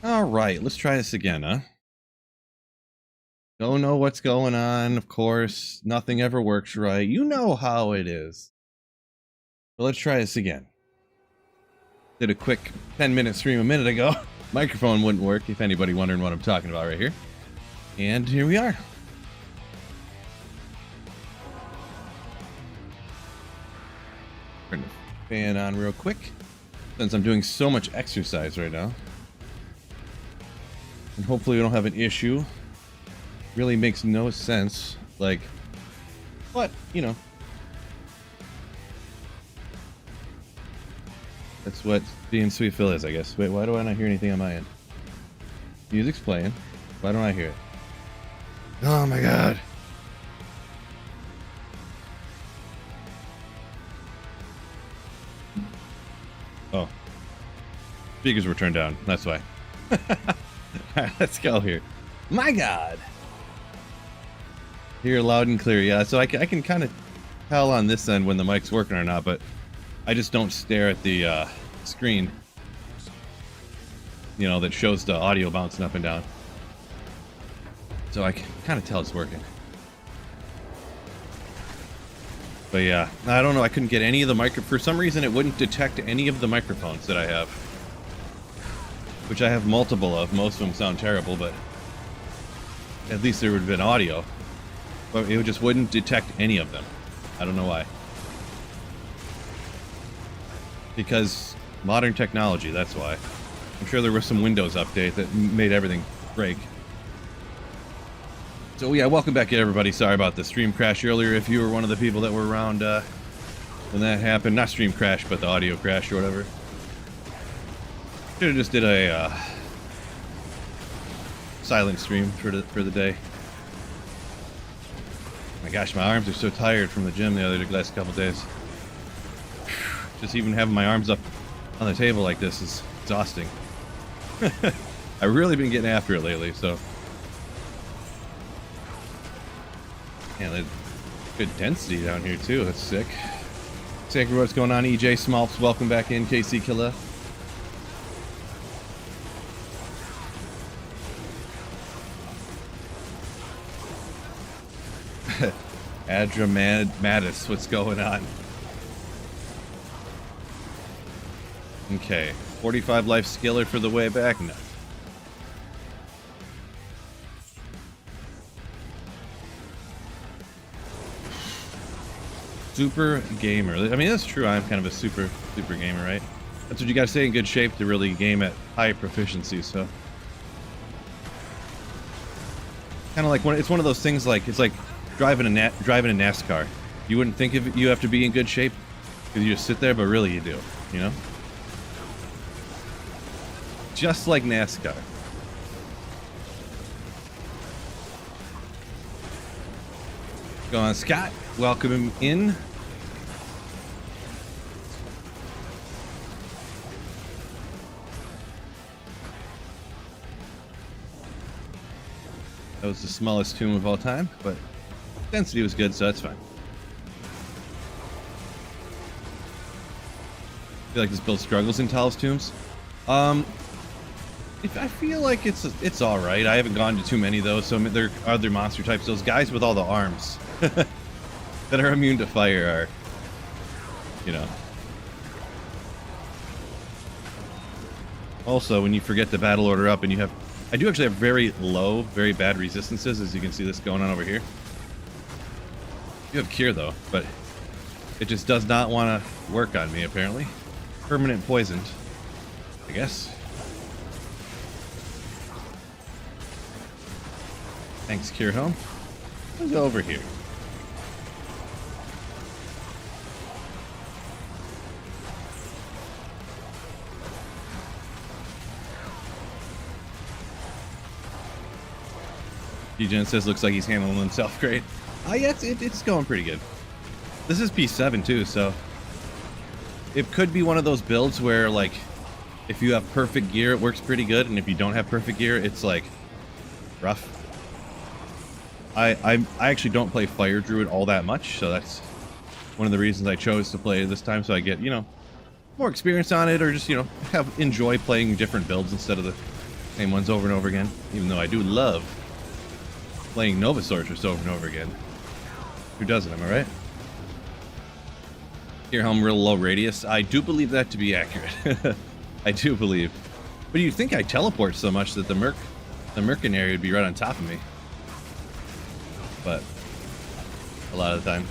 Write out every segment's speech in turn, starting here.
All right, let's try this again, huh? Don't know what's going on, of course. Nothing ever works right. You know how it is. But let's try this again. Did a quick 10-minute stream a minute ago. Microphone wouldn't work, if anybody wondering what I'm talking about right here. And here we are. Turn the fan on real quick, since I'm doing so much exercise right now. And hopefully we don't have an issue. Really makes no sense. Like, but, you know. That's what being Sweet Phil is, I guess. Wait, why do I not hear anything on my end? Music's playing. Why don't I hear it? Oh my god. Oh. Speakers were turned down. That's why. Alright, let's go here. My god. Hear loud and clear. Yeah, so I can kind of tell on this end when the mic's working or not, but I just don't stare at the screen, you know, that shows the audio bouncing up and down. So I can kind of tell it's working. But yeah, I don't know. I couldn't get any of the for some reason it wouldn't detect any of the microphones that I have, which I have multiple of. Most of them sound terrible, but at least there would have been audio. But it just wouldn't detect any of them. I don't know why. Because modern technology, that's why. I'm sure there was some Windows update that made everything break. So yeah, welcome back everybody. Sorry about the stream crash earlier if you were one of the people that were around when that happened. Not stream crash, but the audio crash or whatever. Should have just did a silent stream for the day. My gosh, my arms are so tired from the gym the last couple days. Just even having my arms up on the table like this is exhausting. I've really been getting after it lately, so. Yeah, good density down here too. That's sick. Sick. What's going on, EJ Smalps? Welcome back in, KC Killa. Adramatis, what's going on? Okay, 45 life skiller for the way back? No. Super gamer. I mean, that's true. I'm kind of a super gamer, right? That's what you gotta stay in good shape to really game at high proficiency, so. Kind of like it's one of those things like, it's like driving a NASCAR. You wouldn't think you have to be in good shape because you just sit there, but really you do, you know? Just like NASCAR. Go on, Scott. Welcome him in. That was the smallest tomb of all time, but density was good, so that's fine. I feel like this build struggles in Tal's tombs. I feel like it's all right. I haven't gone to too many though, so there are other monster types. Those guys with all the arms that are immune to fire are, you know. Also, when you forget the battle order up and you have, I do actually have very low, very bad resistances, as you can see this going on over here. You have cure though, but it just does not want to work on me apparently. Permanent poisoned, I guess. Thanks, Cure Home. Let's go over here. D-Gen says looks like he's handling himself great. Yeah, it's going pretty good. This is P7 too, so it could be one of those builds where, like, if you have perfect gear, it works pretty good, and if you don't have perfect gear, it's like rough. I actually don't play Fire Druid all that much, so that's one of the reasons I chose to play this time, so I get, you know, more experience on it, or just, you know, enjoy playing different builds instead of the Same ones over and over again. Even though I do love playing Nova Sorceress over and over again. Who doesn't, am I right? Here, helm real low radius. I do believe that to be accurate. I do believe. But you'd think I teleport so much that the mercenary would be right on top of me. But a lot of the time.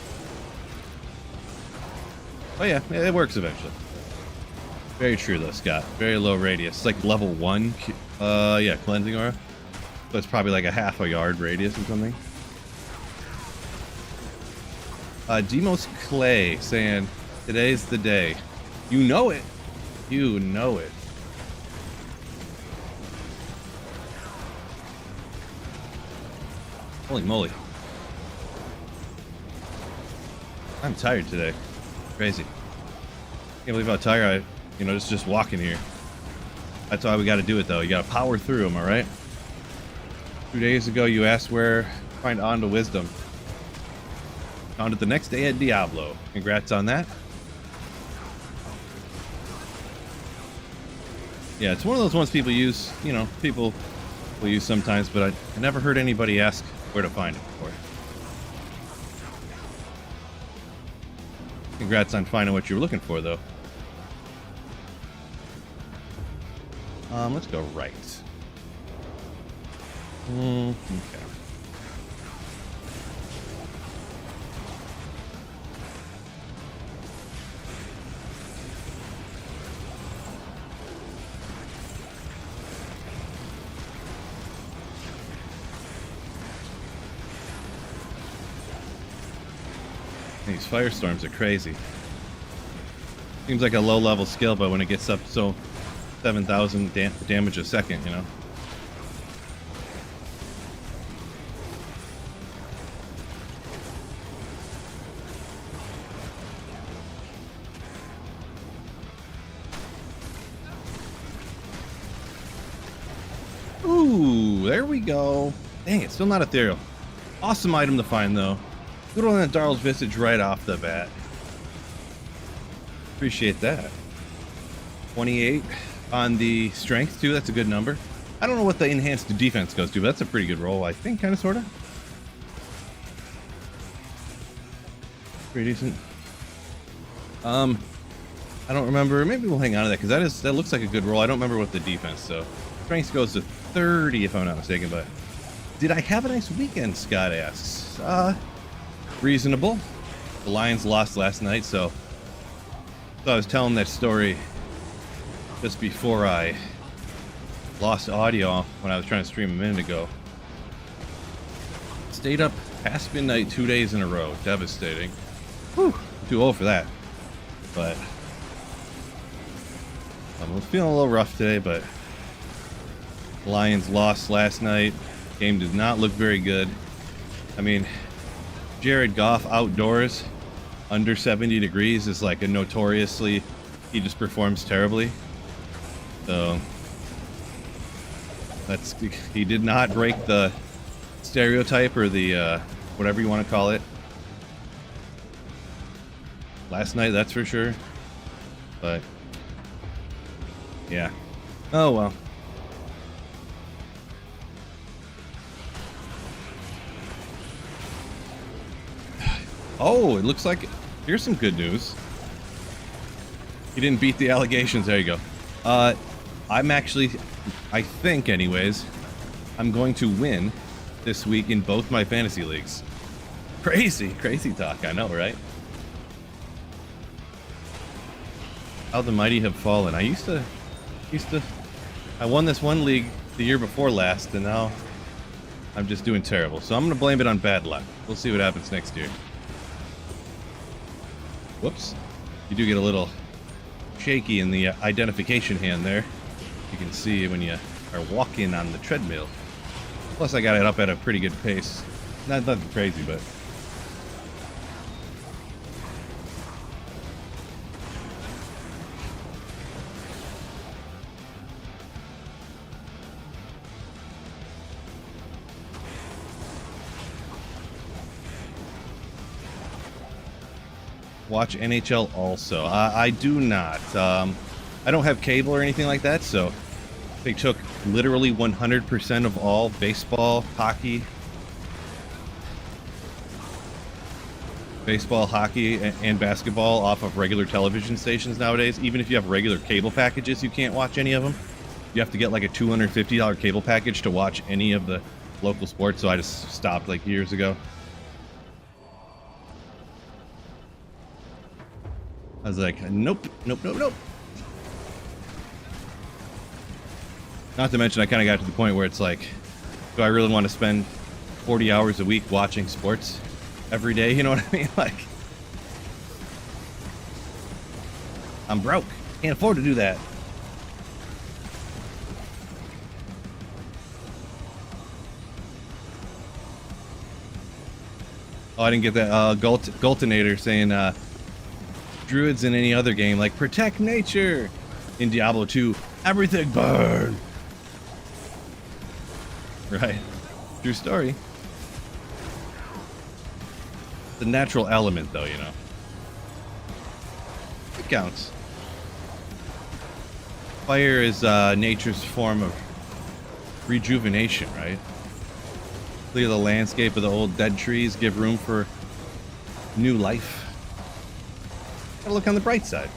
Oh yeah, it works eventually. Very true though, Scott. Very low radius. It's like level 1. Yeah, cleansing aura. So it's probably like a half a yard radius or something. Demos Clay saying, today's the day. You know it. You know it. Holy moly. I'm tired today. Crazy. Can't believe how tired just walking here. That's why we got to do it though. You got to power through, am I right? 2 days ago you asked where to find On to Wisdom. Found it the next day at Diablo. Congrats on that. Yeah, it's one of those ones people use, people will use sometimes, but I never heard anybody ask where to find it before. Congrats on finding what you were looking for, though. Let's go right. Okay. These firestorms are crazy. Seems like a low-level skill, but when it gets up so 7,000 damage a second, Ooh, there we go. Dang it, still not ethereal. Awesome item to find, though. Good on that Darl's Visage right off the bat. Appreciate that. 28 on the strength, too. That's a good number. I don't know what the enhanced defense goes to, but that's a pretty good roll, I think, kind of, sort of. Pretty decent. I don't remember. Maybe we'll hang on to that, because that looks like a good roll. I don't remember what the defense, so. Strength goes to 30, if I'm not mistaken, but. Did I have a nice weekend, Scott asks. Reasonable. The Lions lost last night, so I was telling that story just before I lost audio when I was trying to stream a minute ago. Stayed up past midnight 2 days in a row. Devastating. Whew, too old for that. But I was feeling a little rough today, but the Lions lost last night. Game did not look very good. I mean, Jared Goff outdoors under 70 degrees is like a notoriously, he just performs terribly. So he did not break the stereotype or the whatever you want to call it last night, that's for sure. But yeah, oh well. Oh, it looks like here's some good news. He didn't beat the allegations. There you go. I'm actually, I think anyways, I'm going to win this week in both my fantasy leagues. Crazy talk, I know, right? How the mighty have fallen. I I won this one league the year before last, and now I'm just doing terrible. So I'm going to blame it on bad luck. We'll see what happens next year. Whoops. You do get a little shaky in the identification hand there. You can see when you are walking on the treadmill. Plus I got it up at a pretty good pace. Not nothing crazy, but watch NHL also. I do not. I don't have cable or anything like that, so They took literally 100% of all baseball, hockey, and basketball off of regular television stations nowadays. Even if you have regular cable packages, you can't watch any of them. You have to get like a $250 cable package to watch any of the local sports. So I just stopped like years ago. I was like, nope. Not to mention, I kind of got to the point where it's like, do I really want to spend 40 hours a week watching sports every day? You know what I mean? Like, I'm broke. Can't afford to do that. Oh, I didn't get that. Gultinator saying, Druids in any other game, like, protect nature. In Diablo 2, everything burn. Right. True story. The natural element, though, you know. It counts. Fire is nature's form of rejuvenation, right? Clear the landscape of the old dead trees, give room for new life. Gotta look on the bright side.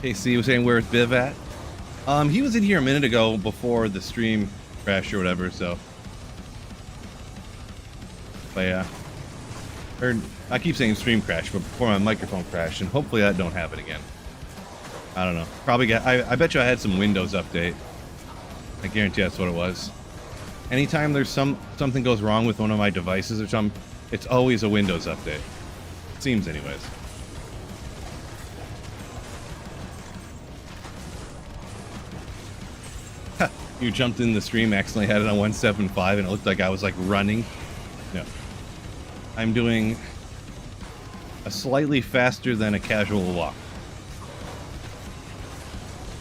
KC was saying, where's Biv at? He was in here a minute ago before the stream crashed or whatever, so. But yeah. I keep saying stream crash, but before my microphone crashed, and hopefully that don't happen again. I don't know. Probably I bet you I had some Windows update. I guarantee that's what it was. Anytime there's something goes wrong with one of my devices or something, it's always a Windows update. It seems anyways. You jumped in the stream, accidentally had it on 175, and it looked like I was like running. No. I'm doing a slightly faster than a casual walk.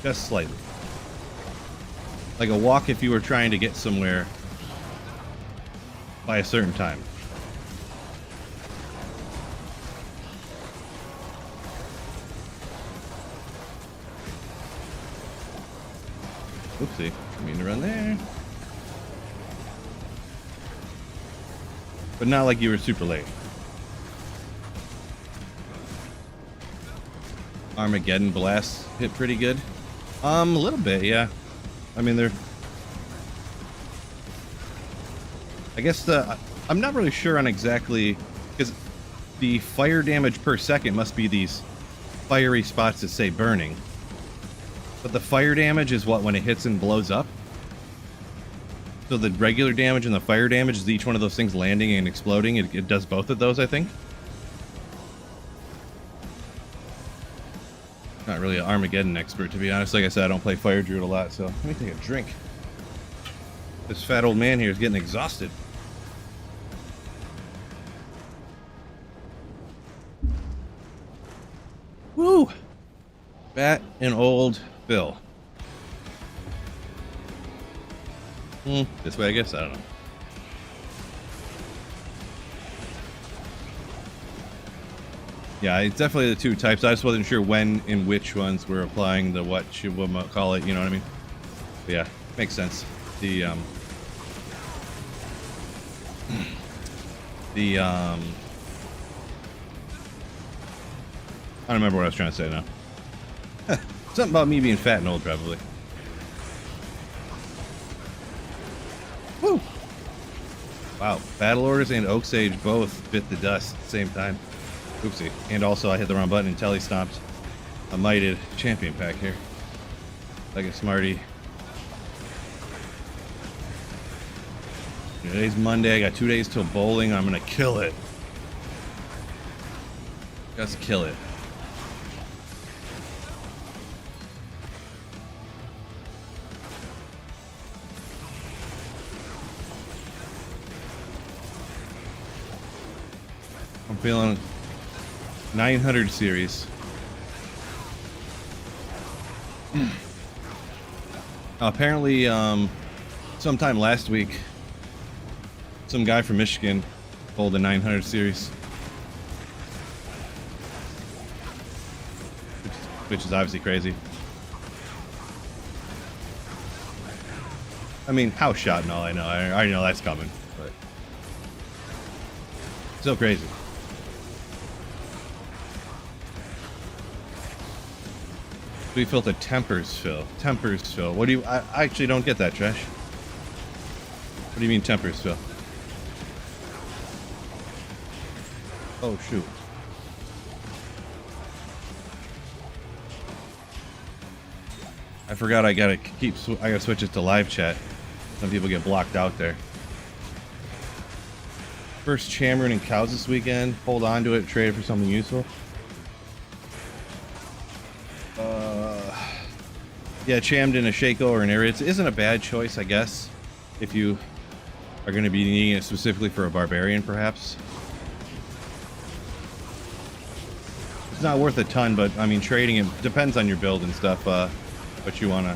Just slightly. Like a walk if you were trying to get somewhere by a certain time. Oopsie, didn't mean to run there. But not like you were super late. Armageddon blasts hit pretty good. A little bit, yeah. I mean, they're... I guess I'm not really sure on exactly... Because the fire damage per second must be these fiery spots that say burning. But the fire damage is what, when it hits and blows up? So the regular damage and the fire damage is each one of those things landing and exploding. It does both of those, I think. Not really an Armageddon expert, to be honest. Like I said, I don't play Fire Druid a lot, so let me take a drink. This fat old man here is getting exhausted. Woo! Fat and old Phil. This way, I guess? I don't know. Yeah, it's definitely the two types. I just wasn't sure when and which ones were applying the what should we call it, you know what I mean? But yeah, makes sense. The I don't remember what I was trying to say now. Something about me being fat and old, probably. Woo! Wow, Battle Orders and Oak Sage both bit the dust at the same time. Oopsie. And also I hit the wrong button and Telly stomped a mighted champion pack here. Like a smarty. Today's Monday. I got 2 days till bowling. I'm gonna kill it. Just kill it. I'm feeling 900 series. Apparently, sometime last week, some guy from Michigan pulled a 900 series. Which is obviously crazy. I mean, house shot and all, I know. I already know that's coming, but still crazy. We filled a tempers fill. Tempers fill. What do you... I actually don't get that, Trash. What do you mean tempers fill? Oh, shoot. I forgot I gotta switch it to live chat. Some people get blocked out there. First Chamron and cows this weekend. Hold on to it, trade it for something useful. Yeah, chammed in a Shaco or an Arid isn't a bad choice, I guess. If you are going to be needing it specifically for a barbarian, perhaps. It's not worth a ton, but I mean, trading it depends on your build and stuff. What you wanna,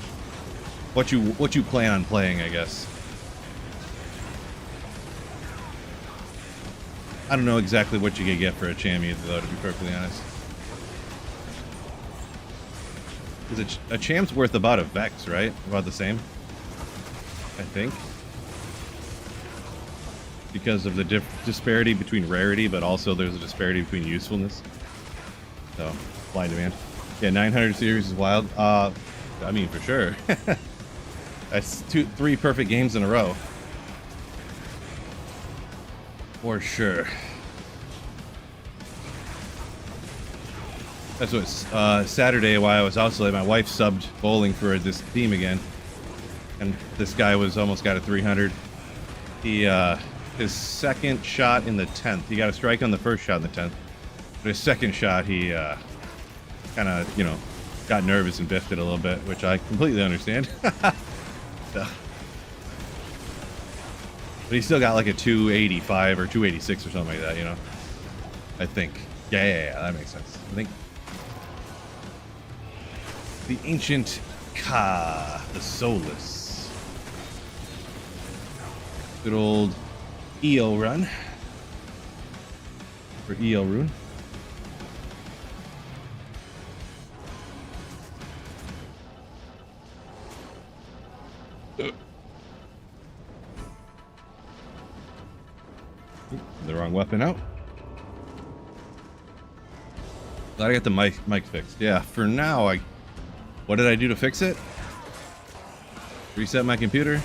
what you plan on playing, I guess. I don't know exactly what you could get for a cham either, though, to be perfectly honest. Because a cham's worth about a Vex, right? About the same, I think. Because of the disparity between rarity, but also there's a disparity between usefulness. So, supply and demand. Yeah, 900 series is wild. I mean, for sure. That's 3 perfect games in a row. For sure. That's what Saturday while I was out so late, my wife subbed bowling for this team again. And this guy was almost got a 300. He, his second shot in the 10th. He got a strike on the first shot in the 10th. But his second shot, he kind of, you know, got nervous and biffed it a little bit, which I completely understand. So. But he still got like a 285 or 286 or something like that, you know? I think. Yeah, that makes sense. I think. The Ancient Ka, the Soulless. Good old EO run. For EO rune. The wrong weapon out. Glad I got the mic fixed. Yeah, for now, what did I do to fix it? Reset my computer,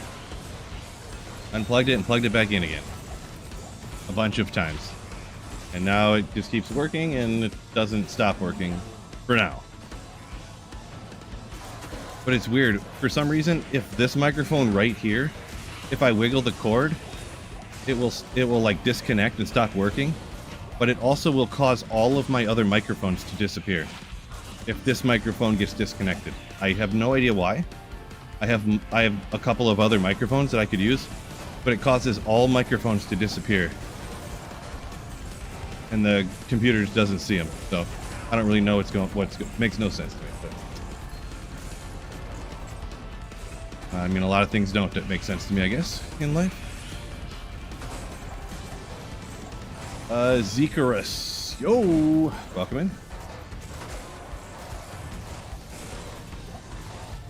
unplugged it, and plugged it back in again. A bunch of times. And now it just keeps working, and it doesn't stop working for now. But it's weird. For some reason, if this microphone right here, if I wiggle the cord, it will like disconnect and stop working. But it also will cause all of my other microphones to disappear if this microphone gets disconnected. I have no idea why. I have a couple of other microphones that I could use, but it causes all microphones to disappear. And the computer just doesn't see them. So I don't really know makes no sense to me. But I mean, a lot of things don't that make sense to me, I guess, in life. Zekarus. Yo! Welcome in.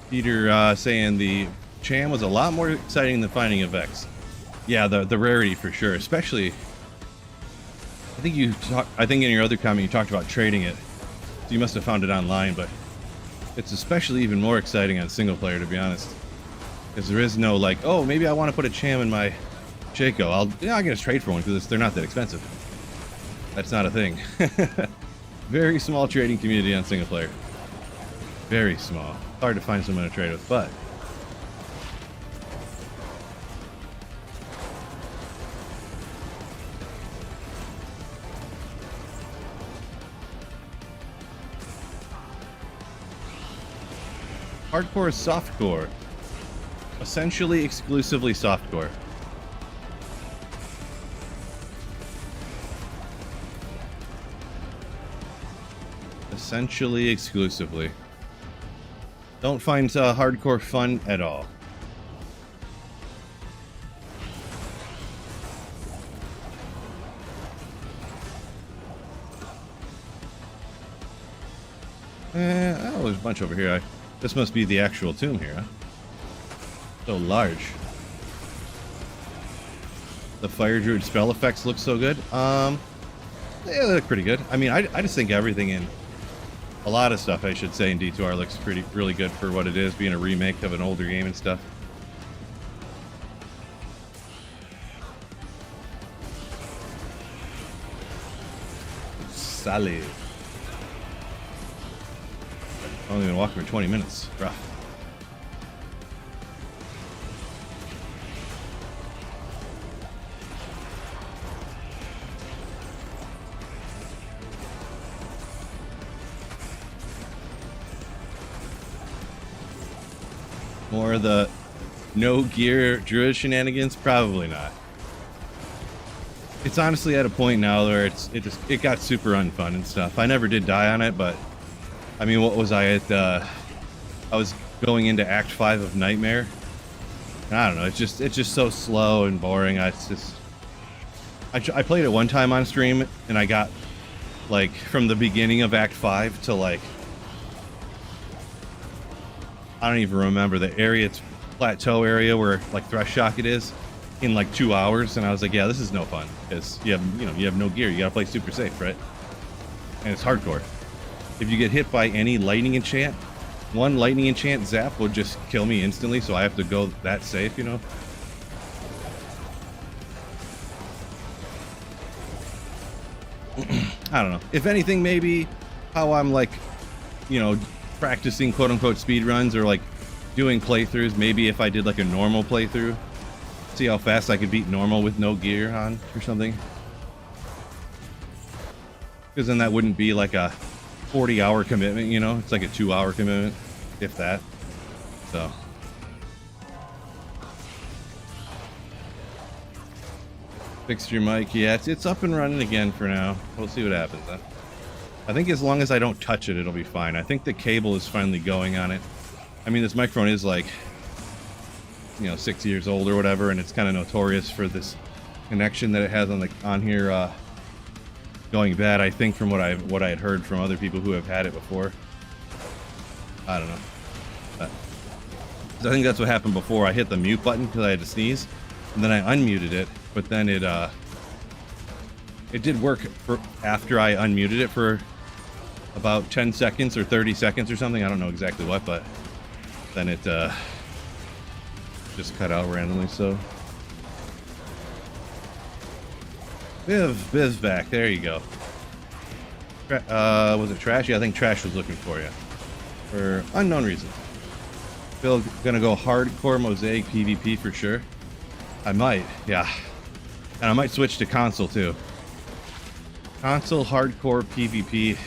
Peter saying the cham was a lot more exciting than finding a Vex. Yeah, the rarity for sure. Especially, I think in your other comment you talked about trading it. So you must have found it online, but it's especially even more exciting on single player, to be honest. Because there is no like, oh, maybe I want to put a cham in my Shaco. I can just trade for one because they're not that expensive. That's not a thing. Very small trading community on single player. Very small. Hard to find someone to trade with, but hardcore is softcore. Essentially exclusively softcore. Essentially exclusively. Don't find hardcore fun at all. Oh, there's a bunch over here. This must be the actual tomb here, huh? So large. the Fire Druid spell effects look so good. Yeah, they look pretty good. I mean, I just think everything in a lot of stuff, I should say, in D2R looks really good for what it is, being a remake of an older game and stuff. Solid. I've only been walking for 20 minutes. Rough. More of the no gear Druid shenanigans? Probably not. It's honestly at a point now where it got super unfun and stuff. I never did die on it, but I mean, what was I at? I was going into Act 5 of Nightmare. I don't know. It's just so slow and boring. I played it one time on stream, and I got like from the beginning of Act 5 to like I don't even remember the area. It's plateau area where like Thresh Shock it is. In like 2 hours, and I was like, yeah, this is no fun because you have no gear. You gotta play super safe, right? And it's hardcore. If you get hit by any lightning enchant, one lightning enchant zap will just kill me instantly, so I have to go that safe, you know. I don't know. If anything, maybe how I'm like, you know, practicing quote unquote speed runs or like doing playthroughs. Maybe if I did like a normal playthrough. See how fast I could beat normal with no gear on or something. Because then that wouldn't be like a 40-hour commitment, you know? It's like a 2-hour commitment, if that. So. Fixed your mic. Yeah, it's up and running again for now. We'll see what happens, huh? I think as long as I don't touch it, it'll be fine. I think the cable is finally going on it. I mean, this microphone is like, you know, 6 years old or whatever, and it's kind of notorious for this connection that it has on here going bad. I think from what I had heard from other people who have had it before. I don't know. I think that's what happened before. I hit the mute button because I had to sneeze, and then I unmuted it. But then it did work for after I unmuted it for about 10 seconds or 30 seconds or something. I don't know exactly what, but then it just cut out randomly. So Biv's back. There you go. Was it Trash? Yeah, I think Trash was looking for you for unknown reason. Bill gonna go hardcore Mosaic PvP for sure. I might, yeah, and I might switch to console too. Console hardcore PvP.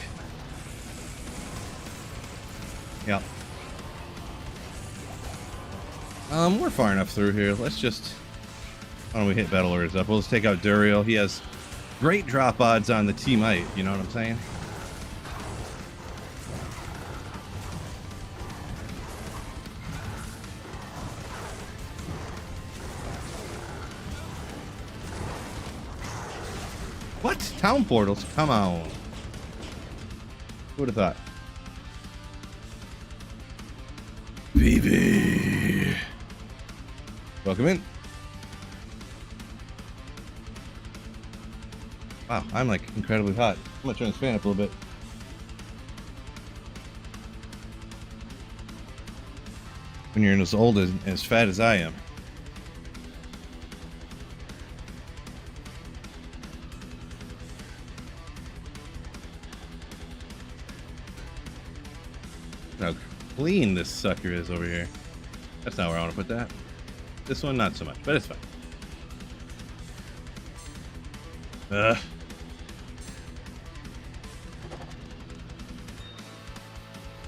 Yeah. We're far enough through here. Let's just... Why don't we hit battle orders up? We'll just take out Duriel. He has great drop odds on the T-Mite. You know what I'm saying? What? Town portals? Come on. Who would have thought? BB. Welcome in. Wow, I'm like incredibly hot. I'm gonna turn this fan up a little bit. When you're as old and as fat as I am. How clean this sucker is over here. That's not where I want to put that. This one, not so much, but it's fine.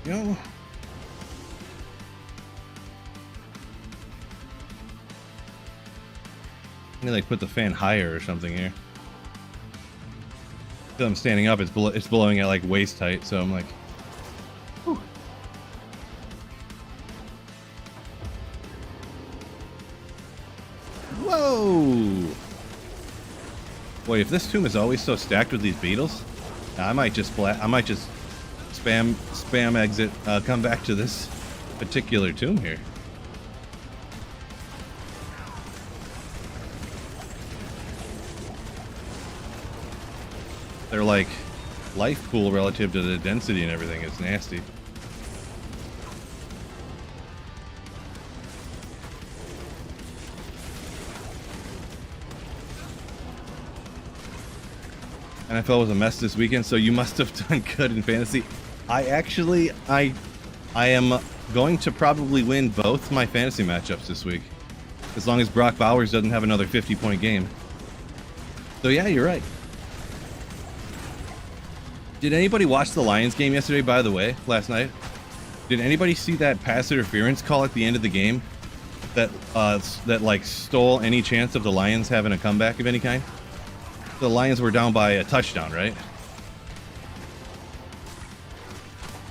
Yo. I need like put the fan higher or something here. Until I'm standing up, it's blowing at like waist height, so I'm like, whew. Whoa! Boy, if this tomb is always so stacked with these beetles, I might just spam exit, come back to this particular tomb here. They're like life pool relative to the density and everything. It's nasty. NFL was a mess this weekend, so you must have done good in fantasy. I am going to probably win both my fantasy matchups this week, as long as Brock Bowers doesn't have another 50-point game. So yeah, you're right. Did anybody watch the Lions game yesterday, by the way, last night? Did anybody see that pass interference call at the end of the game that like stole any chance of the Lions having a comeback of any kind? The Lions were down by a touchdown, right?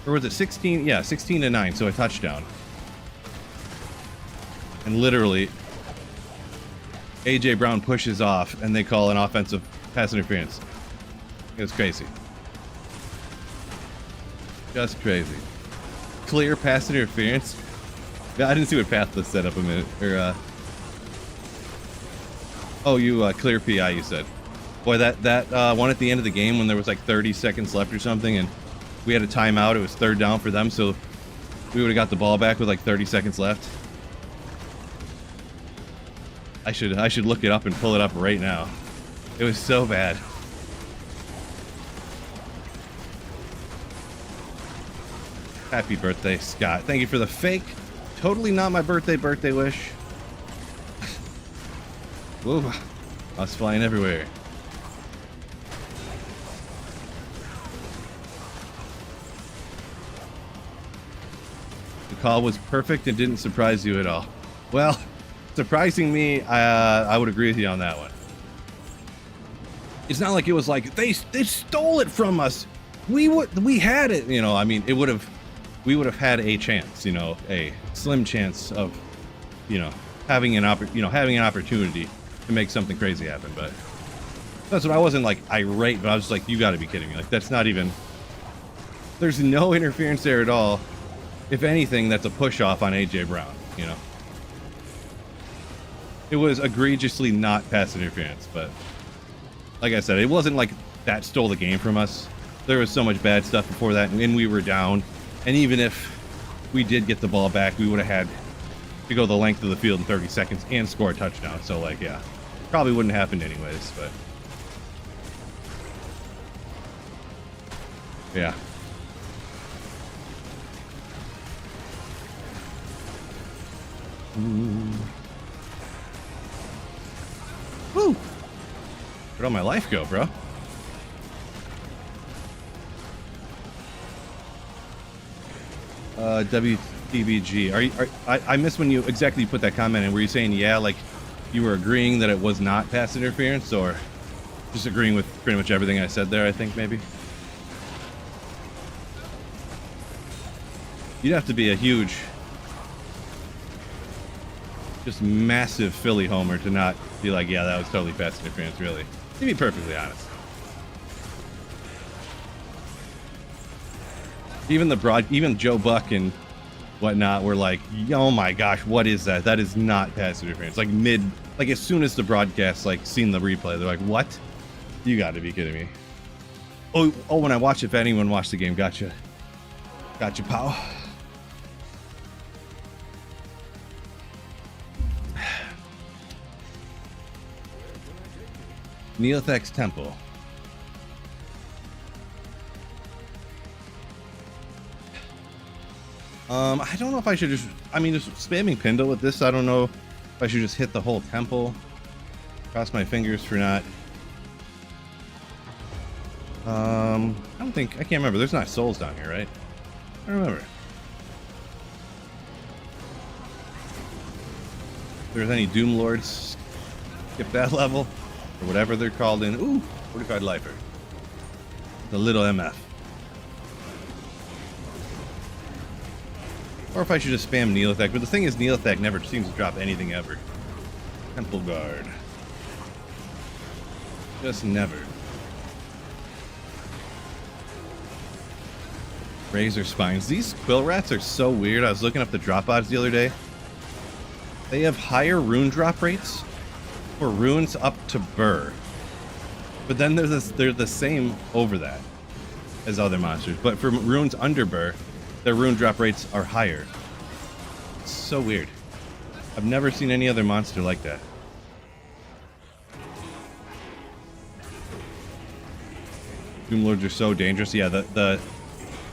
Or was it 16? Yeah, 16-9, so a touchdown. And literally, A.J. Brown pushes off, and they call an offensive pass interference. It was crazy. Just crazy. Clear pass interference. Yeah, I didn't see what Pathless said up a minute. Or, oh, you clear PI, you said. Boy, that one at the end of the game when there was like 30 seconds left or something, and we had a timeout. It was third down for them, so we would have got the ball back with like 30 seconds left. I should look it up and pull it up right now. It was so bad. Happy birthday, Scott. Thank you for the fake. Totally not my birthday wish. Whoa. I was flying everywhere. The call was perfect and didn't surprise you at all. Well, surprising me, I would agree with you on that one. It's not like it was like they stole it from us. We had it, you know. I mean, we would have had a chance, you know, a slim chance of, you know, having an opportunity to make something crazy happen. But that's what I wasn't like irate, but I was just like, you got to be kidding me. Like, that's not even. There's no interference there at all. If anything, that's a push off on A.J. Brown, you know. It was egregiously not pass interference, but like I said, it wasn't like that stole the game from us. There was so much bad stuff before that, and we were down. And even if we did get the ball back, we would have had to go the length of the field in 30 seconds and score a touchdown. So, like, yeah, probably wouldn't have happened anyways, but yeah. Ooh. Woo! Where'd all my life go, bro? WTBG. I missed when you exactly put that comment in. Were you saying, yeah, like you were agreeing that it was not pass interference, or just agreeing with pretty much everything I said there, I think, maybe? You'd have to be a huge, just massive Philly homer to not be like, yeah, that was totally pass interference, really. To be perfectly honest. Even Joe Buck and whatnot were like, oh my gosh, what is that? That is not pass interference. Like as soon as the broadcast, like, seen the replay, they're like, what? You got to be kidding me. Oh, when I watched, if anyone watched the game, gotcha, pal. Neothex Temple. I don't know if I should just spamming Pindle with this. I don't know if I should just hit the whole temple. Cross my fingers for not. I can't remember. There's not souls down here, right? I don't remember. If there's any Doom Lords, skip that level. Or whatever they're called in. Ooh, 45 lifer. The little MF. Or if I should just spam Neothek. But the thing is, Neothek never seems to drop anything ever. Temple Guard. Just never. Razor Spines. These quill rats are so weird. I was looking up the drop odds the other day. They have higher rune drop rates for runes up to Burr But then there's this, they're the same over that as other monsters. But for runes Underbur, their rune drop rates are higher. It's so weird. I've never seen any other monster like that. Doom Lords are so dangerous. Yeah, the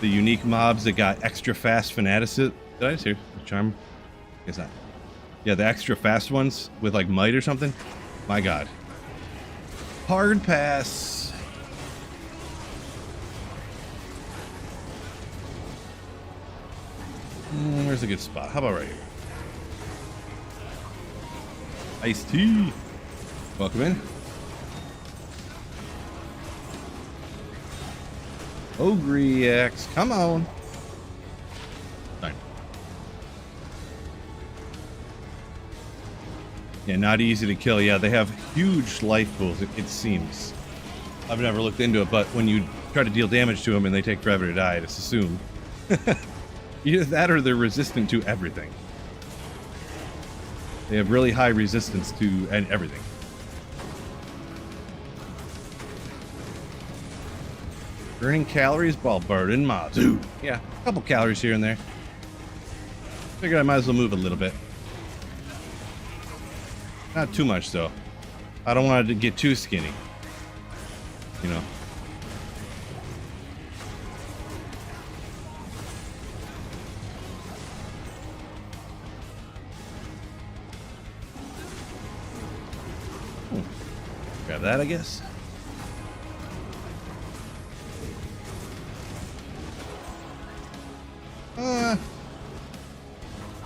unique mobs that got extra fast fanaticism. Did I just hear charm? Guess not. Yeah, the extra fast ones with like might or something. My god. Hard pass. Where's a good spot? How about right here? Iced tea. Welcome in. Ogre-X, come on. Fine. Yeah, not easy to kill. Yeah, they have huge life pools, it seems. I've never looked into it, but when you try to deal damage to them and they take forever to die, just assume. Either that or they're resistant to everything. They have really high resistance to everything. Burning calories while burning mobs. Ooh. Yeah, a couple calories here and there. Figured I might as well move a little bit. Not too much, though. I don't want it to get too skinny. You know. Grab that, I guess.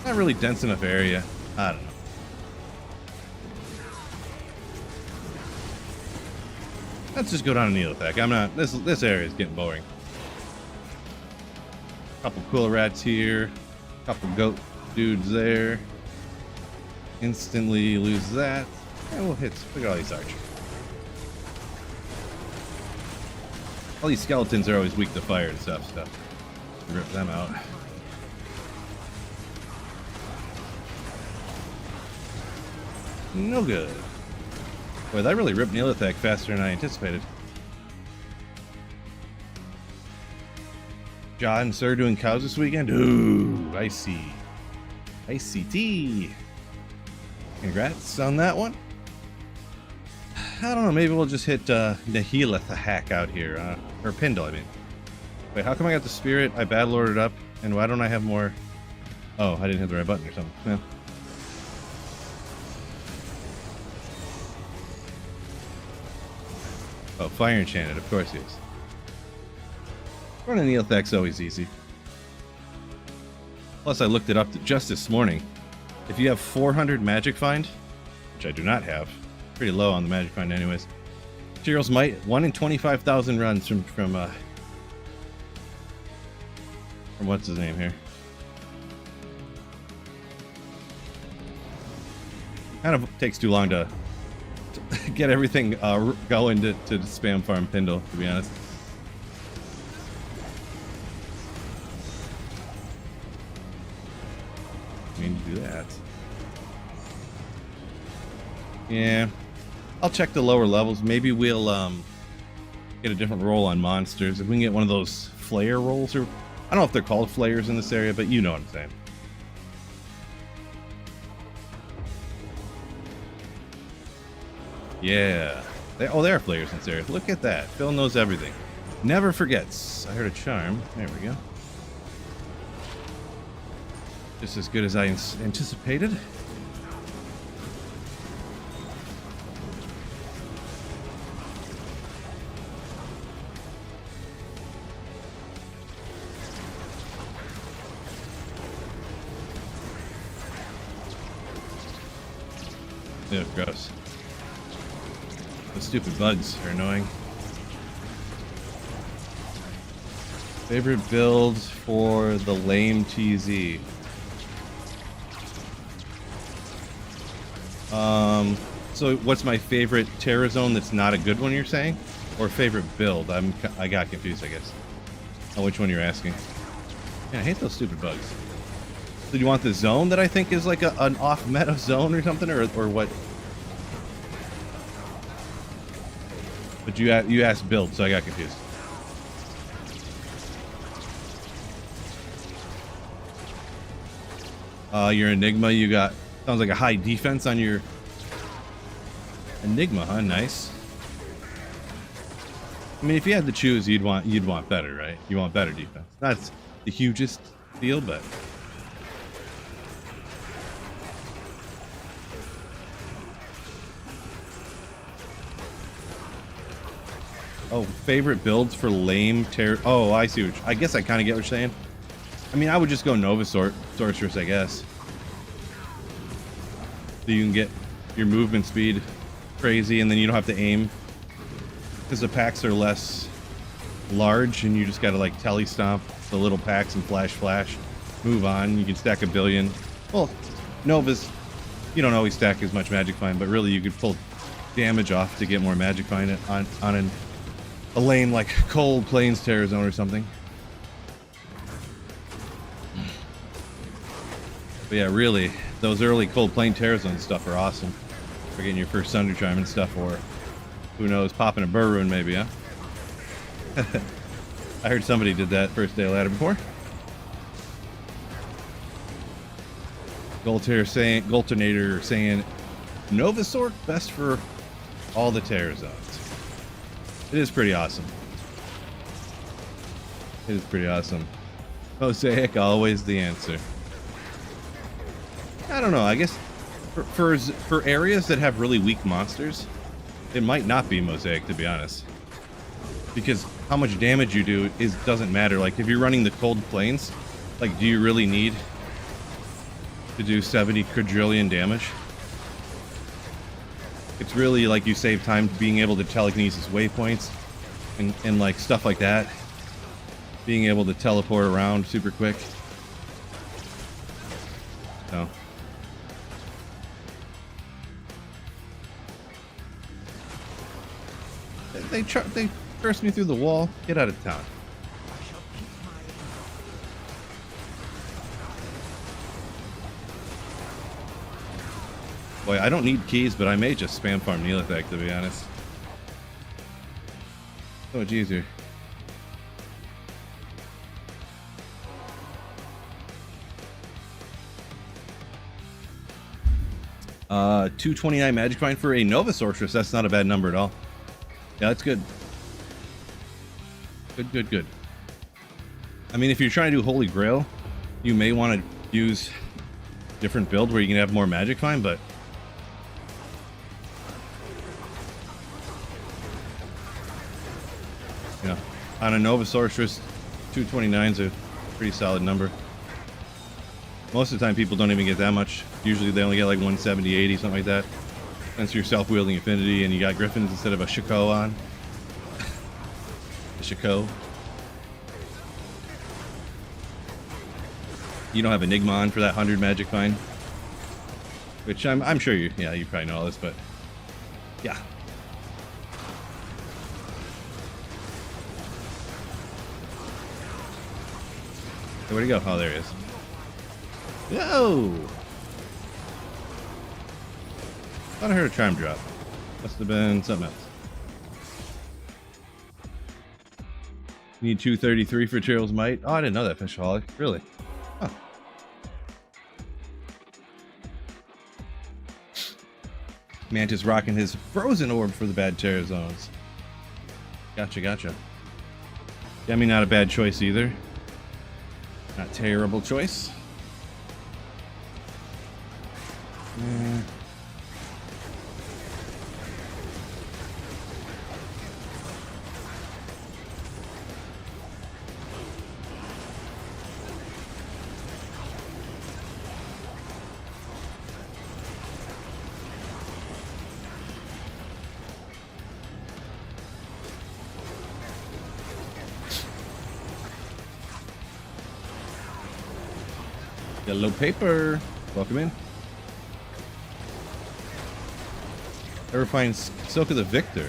Not really dense enough area. I don't know. Let's just go down to Neolithic. I'm not. This area is getting boring. Couple cool rats here. Couple goat dudes there. Instantly lose that. And we'll hit. Look at all these archers. All these skeletons are always weak to fire and stuff. So rip them out. No good. Boy, that really ripped Neolithic faster than I anticipated. John and Sir doing cows this weekend? Ooh, I see. ICT. Congrats on that one. I don't know, maybe we'll just hit Nihilith a hack out here. Or Pindle, I mean. Wait, how come I got the spirit? I battle ordered up, and why don't I have more? Oh, I didn't hit the right button or something. Yeah. Oh, fire enchanted, of course he is. Running Neolithic's always easy. Plus, I looked it up just this morning. If you have 400 magic find, which I do not have, pretty low on the magic find anyways. Materials might 1 in 25,000 runs from what's his name here. Kind of takes too long to get everything going to spam farm Pindle, to be honest. I mean, do that. Yeah, I'll check the lower levels. Maybe we'll get a different roll on monsters. If we can get one of those flare rolls, or I don't know if they're called flayers in this area, but you know what I'm saying. Yeah. They are flayers in this area. Look at that. Phil knows everything. Never forgets. I heard a charm. There we go. Just as good as I anticipated. Ew, gross. The stupid bugs are annoying. Favorite build for the lame TZ? So what's my favorite Terra Zone that's not a good one, you're saying? Or favorite build? I got confused, I guess. Oh, which one you're asking? Yeah, I hate those stupid bugs. So do you want the zone that I think is like an off-meta zone or something, or what? But you asked build, so I got confused. Your Enigma, you got, sounds like a high defense on your Enigma, huh? Nice. I mean, if you had to choose, you'd want better, right? You want better defense. That's the hugest deal, but oh, favorite builds for lame terror. Oh, I see. I guess I kind of get what you're saying. I mean, I would just go Nova Sorceress, I guess. So you can get your movement speed crazy, and then you don't have to aim because the packs are less large, and you just got to like telly stomp the little packs and flash, move on. You can stack a billion. Well, Novas, you don't always stack as much Magic Find, but really you could pull damage off to get more Magic Find on a lane like Cold Plains Terror Zone or something. But yeah, really, those early Cold Plain Terror Zone stuff are awesome for getting your first Thunder Chime and stuff, or who knows, popping a Burr Rune maybe, huh? I heard somebody did that first day of ladder before. Golternator saying Novasork best for all the Terror Zones. It is pretty awesome. It is pretty awesome. Mosaic, always the answer. I don't know, I guess for areas that have really weak monsters, it might not be Mosaic, to be honest. Because how much damage you do doesn't matter. Like, if you're running the Cold Plains, like, do you really need to do 70 quadrillion damage? It's really like you save time being able to telekinesis waypoints and like stuff like that. Being able to teleport around super quick. So. They burst me through the wall. Get out of town. Boy, I don't need keys, but I may just spam farm Neolithic, to be honest. So much easier. Uh, 229 Magic Find for a Nova Sorceress. That's not a bad number at all. Yeah, that's good. Good. I mean, if you're trying to do Holy Grail, you may want to use different build where you can have more Magic Find, but yeah, on a Nova Sorceress, 229 is a pretty solid number. Most of the time, people don't even get that much. Usually, they only get like 170, 80, something like that. Since you're self-wielding Affinity and you got Griffins instead of a Shaco on. A Shaco. You don't have Enigma on for that 100 Magic Find. Which I'm sure you probably know all this, but yeah. Hey, where'd he go? Oh, there he is. Whoa! Thought I heard a Charm drop. Must have been something else. Need 233 for Cheryl's Might. Oh, I didn't know that, Fishaholic. Really? Huh. Mantis rocking his Frozen Orb for the bad Terror Zones. Gotcha. Yeah, I mean, not a bad choice either. Not terrible choice. Yellow paper. Welcome in. Ever find Silk of the Victor?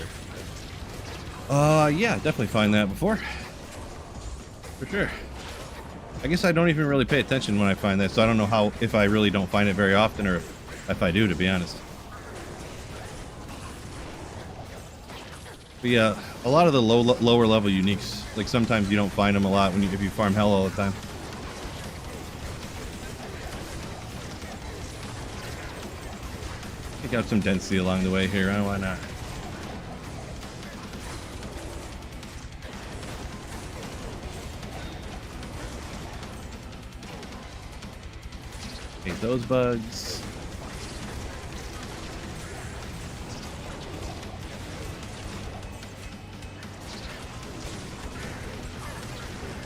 Yeah, definitely find that before. For sure. I guess I don't even really pay attention when I find that, so I don't know if I really don't find it very often or if I do, to be honest. But yeah, a lot of the lower level uniques, like sometimes you don't find them a lot when if you farm hell all the time. Take out some density along the way here, huh? Why not? Hate those bugs.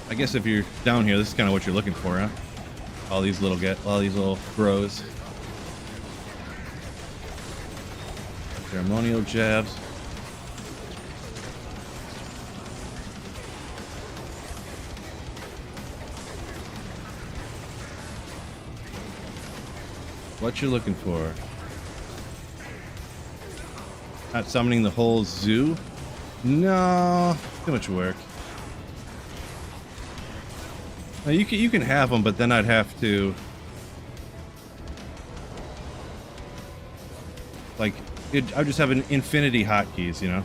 I guess if you're down here, this is kind of what you're looking for, huh? All these little grows. Ceremonial jabs. What you're looking for? Not summoning the whole zoo? No, too much work. Now you can have them, but then I'd have to like I would just have an infinity hotkeys, you know.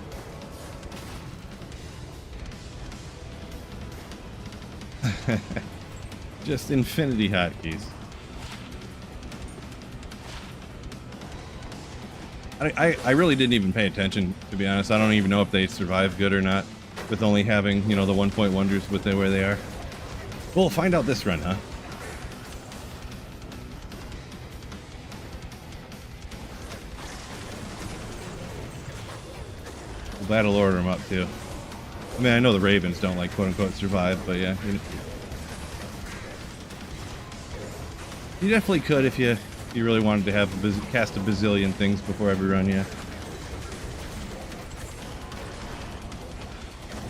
Just infinity hotkeys. I really didn't even pay attention, to be honest. I don't even know if they survive good or not with only having, you know, the 1-point wonders with where they are. We'll find out this run, huh? We'll battle order them up too. I mean, I know the Ravens don't like quote-unquote survive, but yeah. You definitely could if you really wanted to have cast a bazillion things before every run, yeah.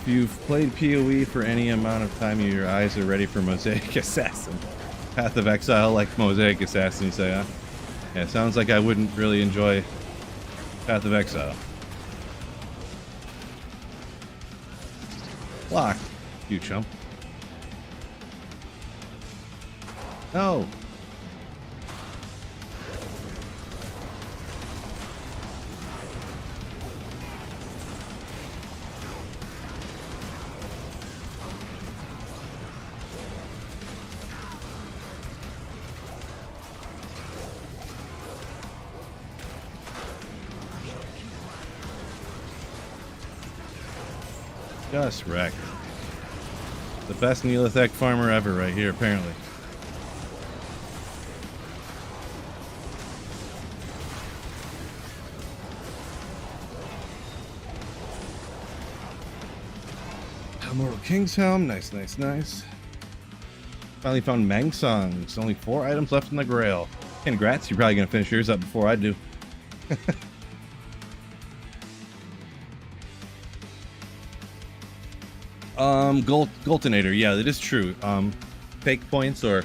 If you've played PoE for any amount of time, your eyes are ready for Mosaic Assassin. Path of Exile like Mosaic Assassin, you say, huh? Yeah, sounds like I wouldn't really enjoy Path of Exile. Block, you chump. No! Just wrecked. The best Neolithic farmer ever right here, apparently. Immortal King's Helm, nice, nice, nice. Finally found Mangsongs. Only 4 items left in the Grail. Congrats, you're probably gonna finish yours up before I do. Goltonator, yeah, that is true. Fake points, or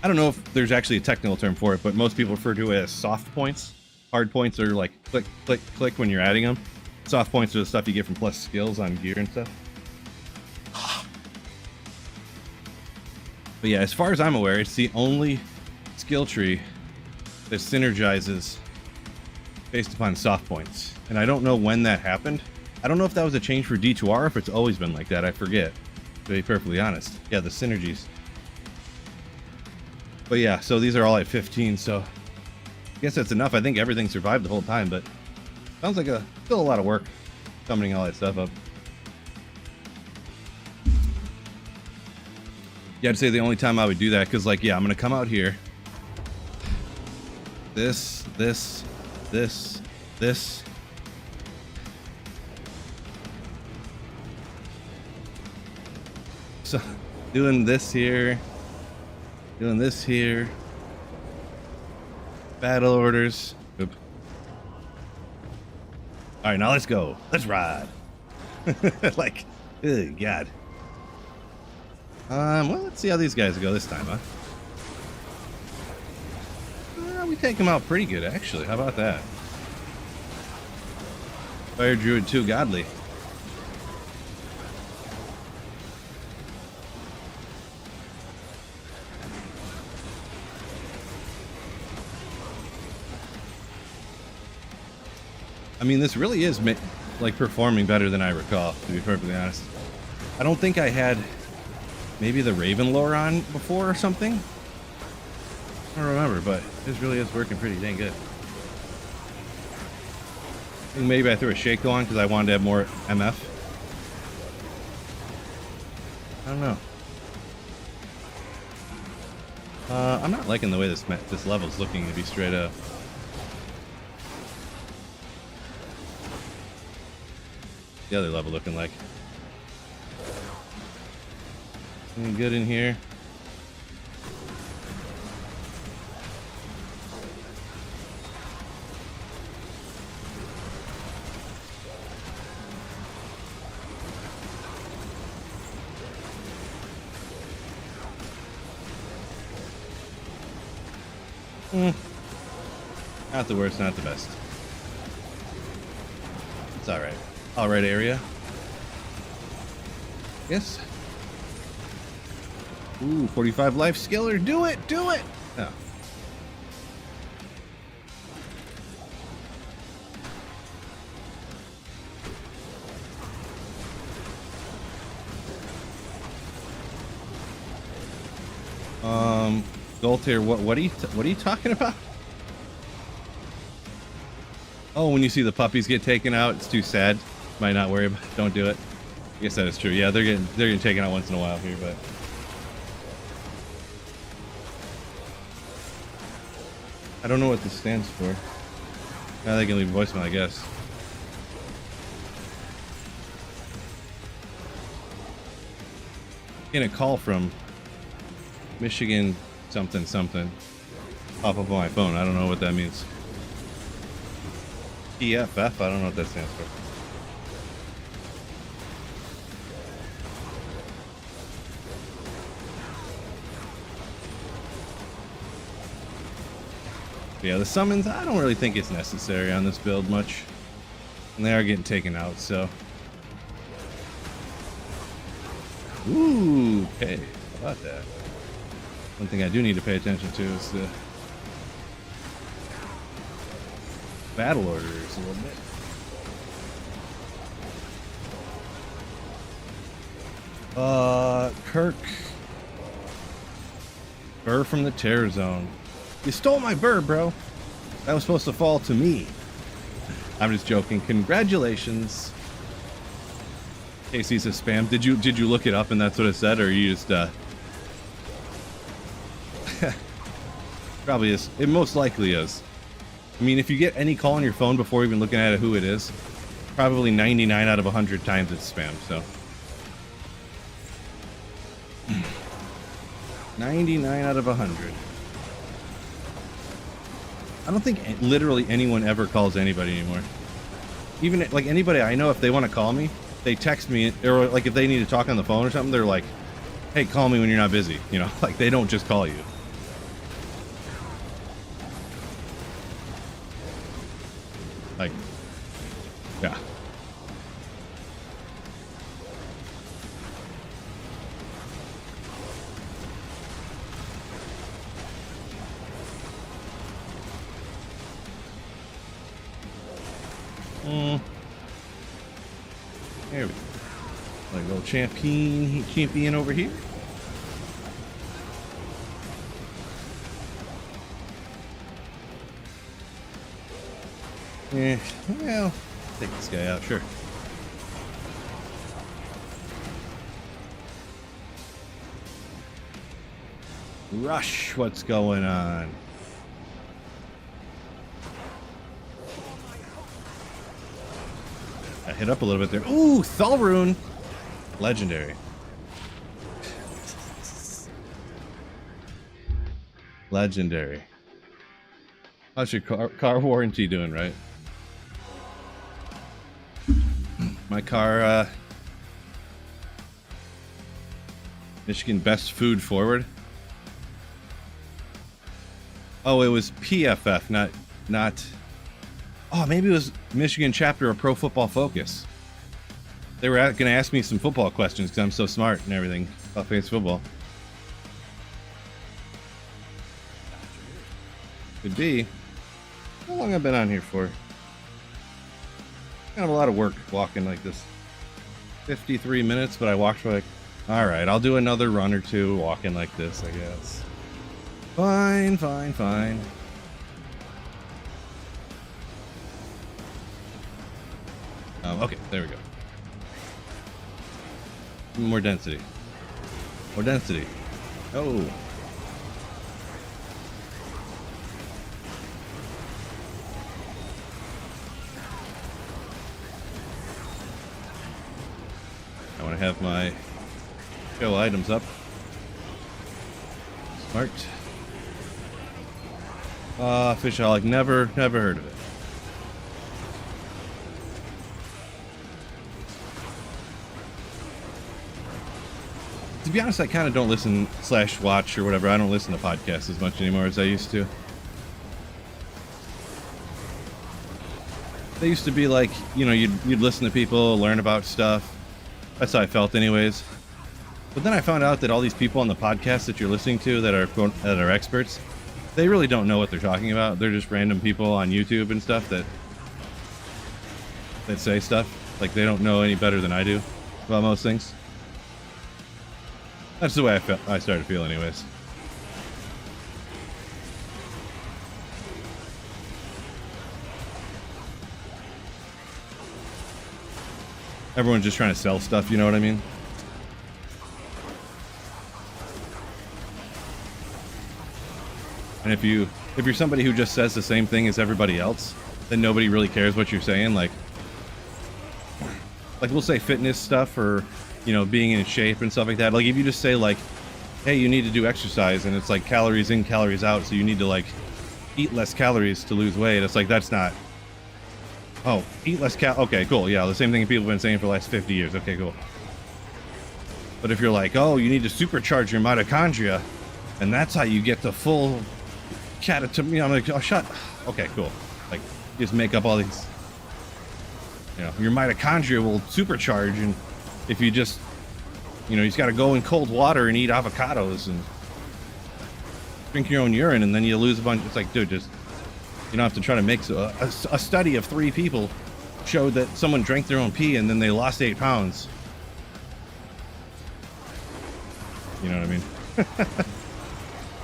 I don't know if there's actually a technical term for it, but most people refer to it as soft points. Hard points are like click, click, click when you're adding them. Soft points are the stuff you get from plus skills on gear and stuff. But yeah, as far as I'm aware, it's the only skill tree that synergizes based upon soft points. And I don't know when that happened. I don't know if that was a change for D2R or if it's always been like that. I forget, to be perfectly honest. Yeah, the synergies. But yeah, so these are all at 15, so I guess that's enough. I think everything survived the whole time, but sounds like still a lot of work summoning all that stuff up. Yeah, I'd say the only time I would do that, because like, yeah, I'm gonna come out here. This. So, doing this here, battle orders. Oop. All right, now let's go. Let's ride. Like, oh God. Well, let's see how these guys go this time, huh? We take them out pretty good, actually. How about that? Fire Druid 2 Godly. I mean, this really is like performing better than I recall, to be perfectly honest. I don't think I had maybe the Raven lore on before or something. I don't remember, but this really is working pretty dang good. I think maybe I threw a Shaco on because I wanted to have more MF. I don't know. I'm not liking the way this level's looking, to be straight up. The other level looking like. Anything good in here? Not the worst, not the best. It's alright. Alright area. Yes. Ooh, 45 life skiller. Do it! Do it! Oh. Goltair, what are you talking about? Oh, when you see the puppies get taken out, it's too sad. Might not worry about it. Don't do it. I guess that is true. Yeah, they're getting taken out once in a while here, but I don't know what this stands for. Now they can leave a voicemail, I guess. Getting a call from Michigan something something. Pop up on my phone. I don't know what that means. PFF? I don't know what that stands for. Yeah, the summons, I don't really think it's necessary on this build much. And they are getting taken out, so. Ooh, okay. How about that? One thing I do need to pay attention to is the battle orders a little bit. Kirk. Burr from the Terror Zone. You stole my burr, bro. That was supposed to fall to me. I'm just joking. Congratulations. Casey's a spam. Did you look it up and that's what it said, or you just Probably is. It most likely is. I mean, if you get any call on your phone before even looking at it, who it is, probably 99 out of 100 times it's spam, so. 99 out of 100. I don't think literally anyone ever calls anybody anymore. Even like anybody I know, if they want to call me, they text me, or like if they need to talk on the phone or something, they're like, hey, call me when you're not busy. You know, like they don't just call you. Like, yeah. There we go. Like a little champion over here. Yeah, well, take this guy out, sure. Rush, what's going on? I hit up a little bit there. Ooh, Thalrune! Legendary. Legendary. How's your car warranty doing, right? My car, Michigan Best Food Forward. Oh, it was PFF, not. Oh, maybe it was Michigan chapter of Pro Football Focus. They were going to ask me some football questions because I'm so smart and everything about fantasy football. Could be. How long have I been on here for? Kind of a lot of work walking like this. 53 minutes, but I walked for like, all right, I'll do another run or two walking like this, I guess. Fine, fine, fine. Okay, there we go. More density. More density. Oh. I want to have my show items up. Smart. Fishaholic, never heard of it. To be honest, I kind of don't listen / watch or whatever. I don't listen to podcasts as much anymore as I used to. They used to be like, you know, you'd listen to people, learn about stuff. That's how I felt anyways. But then I found out that all these people on the podcast that you're listening to that are experts, they really don't know what they're talking about. They're just random people on YouTube and stuff that say stuff. Like they don't know any better than I do about most things. That's the way I started to feel anyways. Everyone's just trying to sell stuff, you know what I mean? And if you're somebody who just says the same thing as everybody else, then nobody really cares what you're saying. Like we'll say fitness stuff or, you know, being in shape and stuff like that. Like if you just say like, hey, you need to do exercise, and it's like calories in, calories out, so you need to like eat less calories to lose weight. It's like, that's not, oh, eat less okay, cool. Yeah, the same thing people have been saying for the last 50 years. Okay, cool. But if you're like, oh, you need to supercharge your mitochondria, and that's how you get the full catatonic, I'm like, oh, shut. Okay, cool. Like, you just make up all these, you know, your mitochondria will supercharge, and if you just, you know, you just got to go in cold water and eat avocados and drink your own urine, and then you lose a bunch. It's like, dude, just, you don't have to try to make a study of 3 people showed that someone drank their own pee and then they lost 8 pounds. You know what I mean?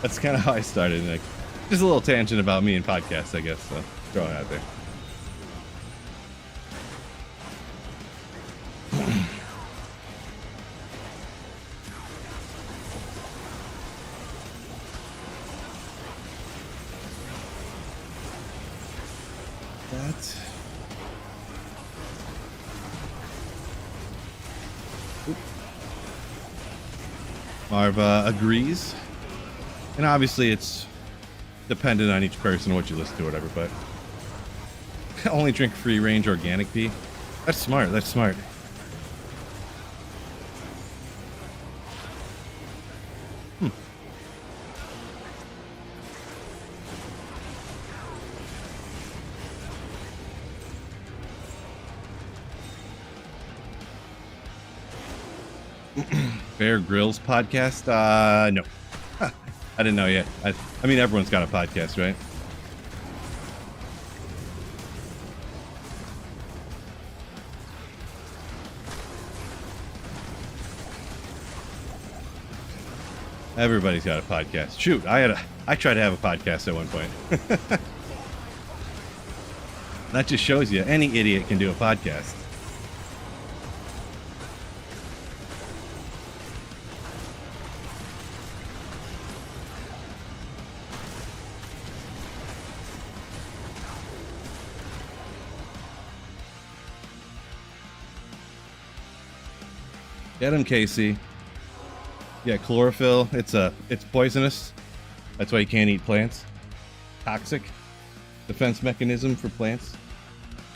That's kind of how I started. Like, just a little tangent about me and podcasts, I guess. So throw it out there. Marva agrees, and obviously it's dependent on each person what you listen to, whatever. But only drink free range organic pee. That's smart. That's smart. Bear Grylls podcast? No. I didn't know yet. I mean, everyone's got a podcast, right? Everybody's got a podcast. Shoot, I tried to have a podcast at one point. That just shows you any idiot can do a podcast. Get him, Casey. Yeah, chlorophyll. It's poisonous. That's why you can't eat plants. Toxic. Defense mechanism for plants,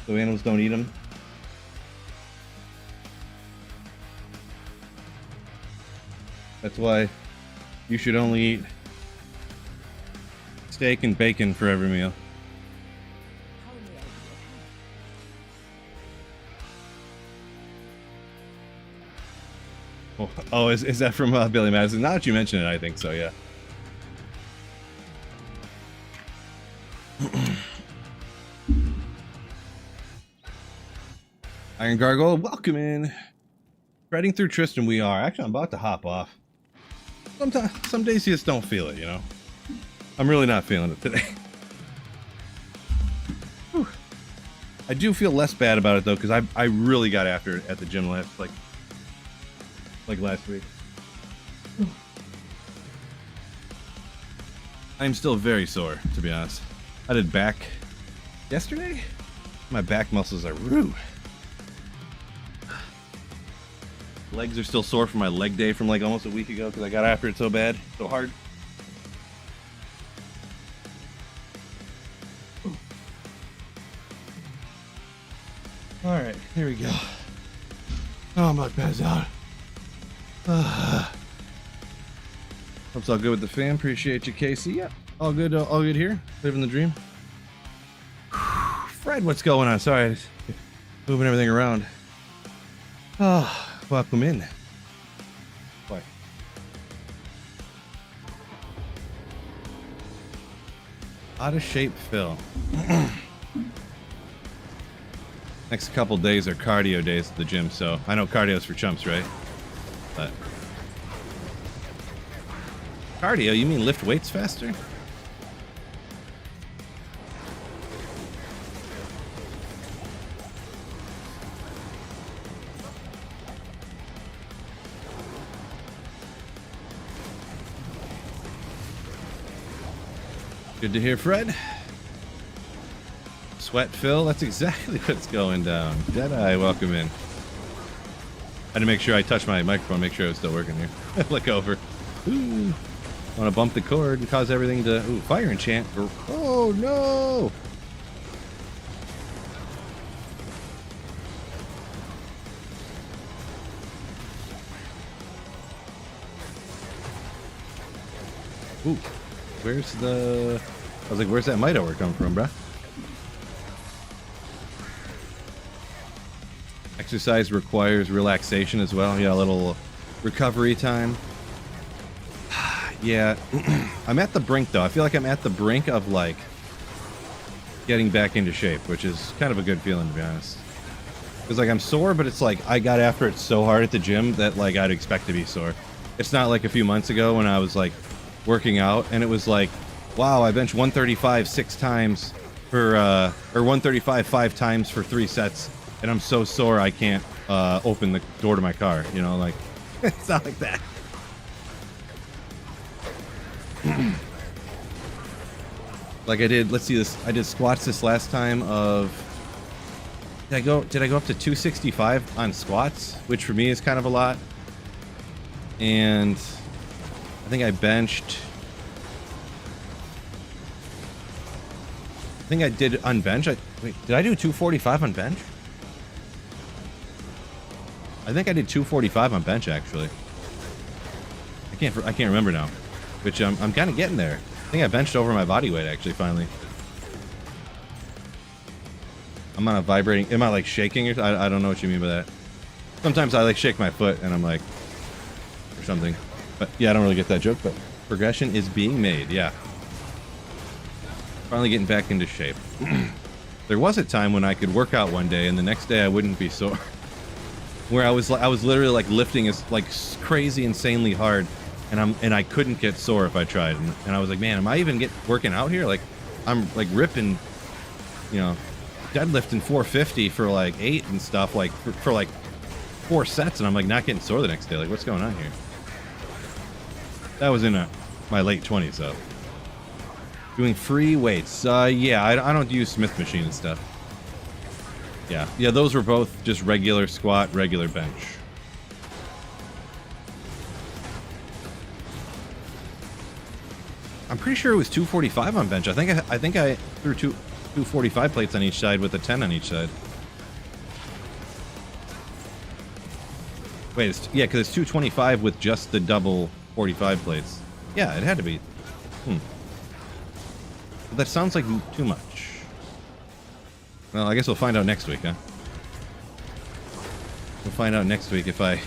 so animals don't eat them. That's why you should only eat steak and bacon for every meal. Oh, is that from Billy Madison? Now that you mention it, I think so, yeah. Iron Gargoyle, welcome in. Threading through Tristan we are. Actually, I'm about to hop off. Sometimes, some days you just don't feel it, you know? I'm really not feeling it today. Whew. I do feel less bad about it, though, because I really got after it at the gym last, like last week. I'm still very sore, to be honest. I did back yesterday. My back muscles are rude. Legs are still sore from my leg day from like almost a week ago because I got after it so bad, so hard. All right, here we go. Oh, I'm about to pass out. Hope's all good with the fam. Appreciate you, Casey. Yeah, all good here. Living the dream. Fred, what's going on? Sorry, just moving everything around. Oh, welcome in. Boy. Out of shape, Phil. Next couple days are cardio days at the gym, so I know cardio's for chumps, right? But cardio? You mean lift weights faster? Good to hear, Fred. Sweat Phil, that's exactly what's going down. Jedi, welcome in. I had to make sure I touched my microphone, make sure it was still working here. Look over. Ooh. Want to bump the cord and cause everything to... Ooh, fire enchant. Oh, no! Ooh. Where's the... I was like, where's that Might Hour come from, bruh? Exercise requires relaxation as well. Yeah, a little recovery time. Yeah, I'm at the brink, though. I feel like I'm at the brink of, like, getting back into shape, which is kind of a good feeling, to be honest. Because, like, I'm sore, but it's like I got after it so hard at the gym that, like, I'd expect to be sore. It's not like a few months ago when I was, like, working out, and it was like, wow, I benched 135 6 times for, or 135 5 times for 3 sets, and I'm so sore I can't open the door to my car, you know, like, it's not like that. Like I did, let's see this, I did squats this last time of, did I go up to 265 on squats, which for me is kind of a lot. And I think I benched, I think I did on bench. Wait, did I do 245 on bench? I think I did 245 on bench actually. I can't remember now, which I'm kind of getting there. I think I benched over my body weight actually finally. I'm on a vibrating. Am I like shaking or I don't know what you mean by that. Sometimes I like shake my foot and I'm like, or something. But yeah, I don't really get that joke. But progression is being made. Yeah. Finally getting back into shape. There was a time when I could work out one day and the next day I wouldn't be sore. Where I was literally like lifting as like crazy, insanely hard, and I couldn't get sore if I tried. And I was like, man, am I even working out here? Like, I'm like ripping, you know, deadlifting 450 for like 8 and stuff, like for like 4 sets, and I'm like not getting sore the next day. Like, what's going on here? That was in my late 20s though. Doing free weights. Yeah, I don't use Smith machine and stuff. Yeah, those were both just regular squat, regular bench. I'm pretty sure it was 245 on bench. I think I threw 245 plates on each side with a 10 on each side. Wait, yeah, because it's 225 with just the double 45 plates. Yeah, it had to be. But that sounds like too much. Well, I guess we'll find out next week, huh? We'll find out next week if I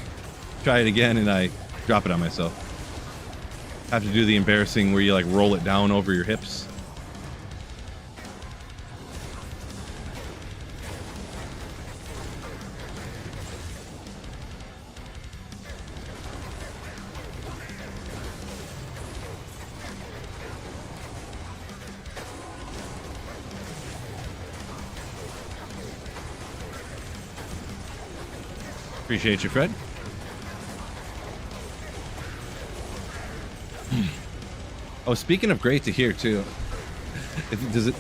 try it again and I drop it on myself. Have to do the embarrassing where you like roll it down over your hips. Appreciate you, Fred. Oh, speaking of great to hear too. Does it?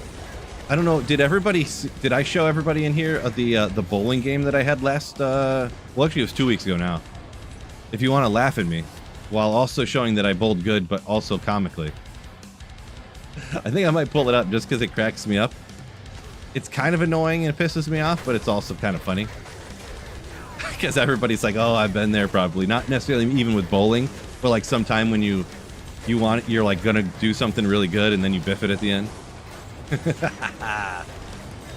I don't know. Did I show everybody in here the bowling game that I had last? Well, actually, it was 2 weeks ago now. If you want to laugh at me, while also showing that I bowled good, but also comically. I think I might pull it up just because it cracks me up. It's kind of annoying and pisses me off, but it's also kind of funny. Because everybody's like, "Oh, I've been there." Probably not necessarily even with bowling, but like sometime when you're like gonna do something really good and then you biff it at the end.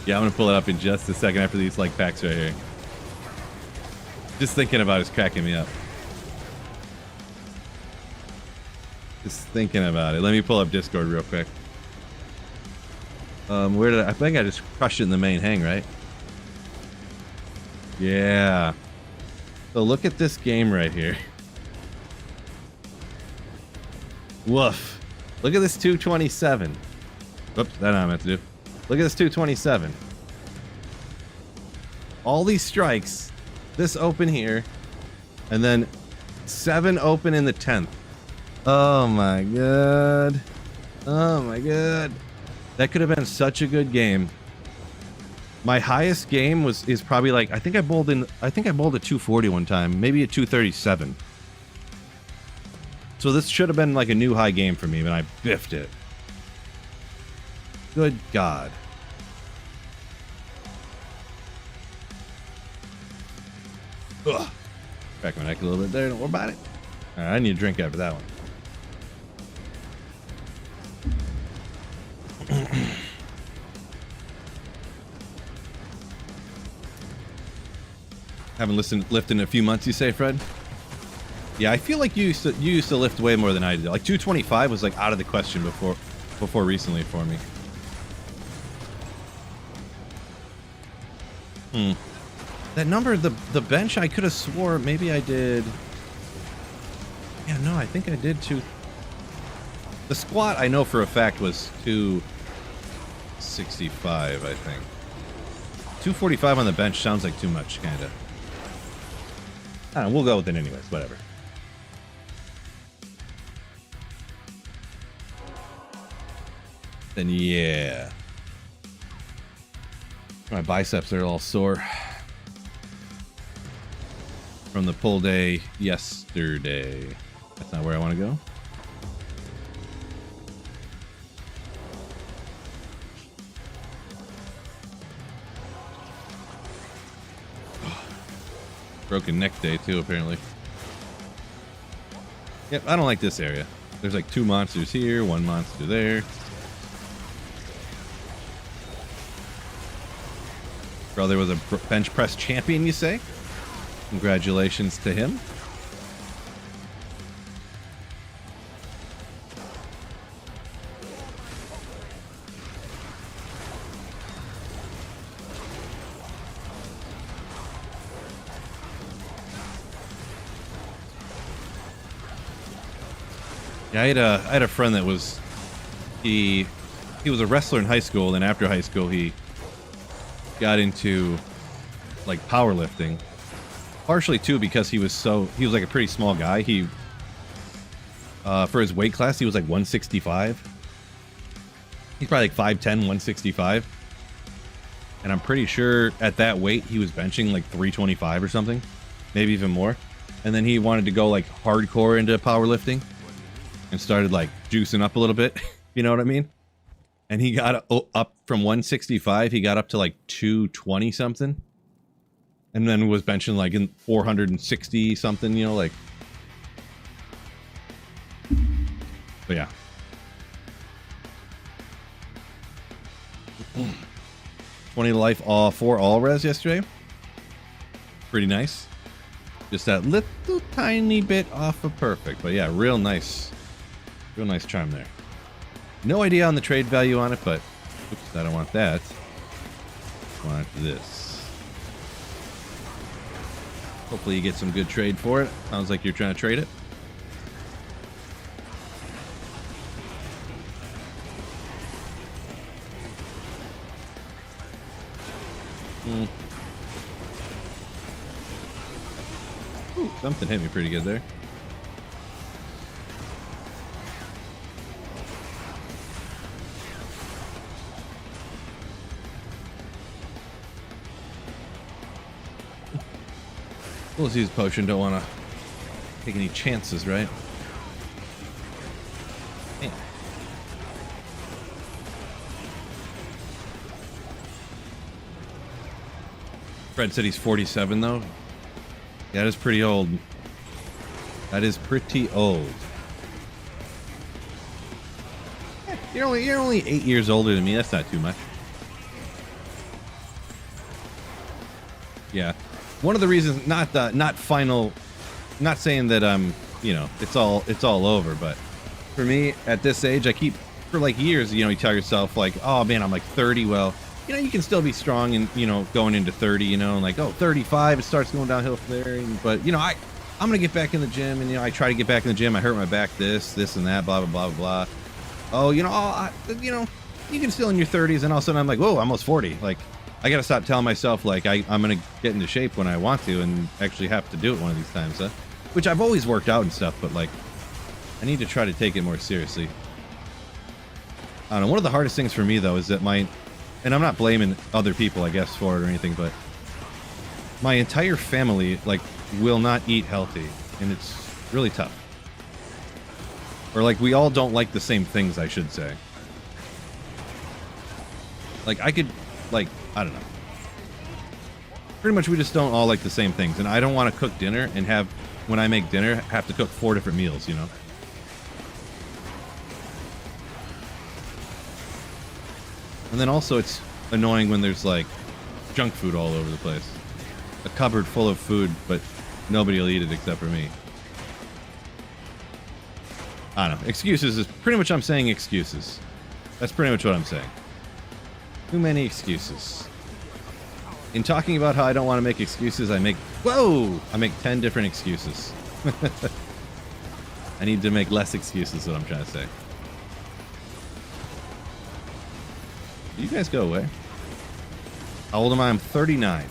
Yeah, I'm gonna pull it up in just a second after these like packs right here. Just thinking about it's cracking me up. Just thinking about it. Let me pull up Discord real quick. Where did I think I just crushed it in the main hang, right? Yeah. So look at this game right here. Woof. Look at this 227. Oops, that's not what I meant to do. Look at this 227. All these strikes, this open here, and then 7 open in the 10th. Oh my god. Oh my god. That could have been such a good game. My highest game is probably like I think I bowled a 240 one time, maybe a 237. So this should have been like a new high game for me, but I biffed it. Good God. Ugh. Crack my neck a little bit there. Don't worry about it. All right, I need a drink after that one. Haven't lifted in a few months, you say, Fred? Yeah, I feel like you used to lift way more than I did. Like 225 was like out of the question before recently for me. That number, the bench, I could have swore maybe I did. Yeah, no, I think I did two. The squat I know for a fact was 265, I think. 245 on the bench sounds like too much, kind of. I don't know, we'll go with it anyways, whatever. Then yeah. My biceps are all sore from the pull day yesterday. That's not where I want to go. Broken neck day too, apparently. Yep, I don't like this area. There's like 2 monsters here, 1 monster there. Brother was a bench press champion, you say? Congratulations to him. Yeah, I had a friend that was he was a wrestler in high school, and after high school he got into like powerlifting. Partially too because he was like a pretty small guy. He for his weight class he was like 165. He's probably like 5'10", 165. And I'm pretty sure at that weight he was benching like 325 or something, maybe even more. And then he wanted to go like hardcore into powerlifting and started like juicing up a little bit. You know what I mean? And he got up from 165, he got up to like 220 something. And then was benching like in 460 something, you know, like. But yeah. 20 to life, 4 all res yesterday. Pretty nice. Just that little tiny bit off of perfect. But yeah, real nice. Real nice charm there. No idea on the trade value on it, but oops, I don't want that. I want this. Hopefully you get some good trade for it. Sounds like you're trying to trade it. Something hit me pretty good there. Let's use potion. Don't want to take any chances, right? Man. Fred said he's 47 though. That is pretty old. That is pretty old. You're only 8 years older than me. That's not too much. Yeah. One of the reasons, not final, not saying that you know, it's all over, but for me at this age, I keep for like years, you know, you tell yourself like, oh man, I'm like 30. Well, you know, you can still be strong and, you know, going into 30, you know, and like, oh, 35, it starts going downhill from there. But you know, I'm gonna get back in the gym, and you know, I try to get back in the gym. I hurt my back, this and that, blah blah blah blah blah. Oh, you know, you know, you can still in your 30s, and all of a sudden I'm like, whoa, almost 40. Like, I gotta stop telling myself like I'm gonna get into shape when I want to, and actually have to do it one of these times, huh? Which I've always worked out and stuff, but like, I need to try to take it more seriously. I don't know. One of the hardest things for me though is that and I'm not blaming other people, I guess, for it or anything, but my entire family like will not eat healthy, and it's really tough. Or like, we all don't like the same things, I should say. Like, I could, like, I don't know. Pretty much we just don't all like the same things, and I don't want to cook dinner and have, when I make dinner, have to cook 4 different meals, you know? And then also it's annoying when there's like junk food all over the place. A cupboard full of food, but nobody will eat it except for me. I don't know. Excuses is pretty much, I'm saying excuses. That's pretty much what I'm saying. Too many excuses. In talking about how I don't want to make excuses, I make 10 different excuses. I need to make less excuses, is what I'm trying to say. You guys go away. How old am I? I'm 39.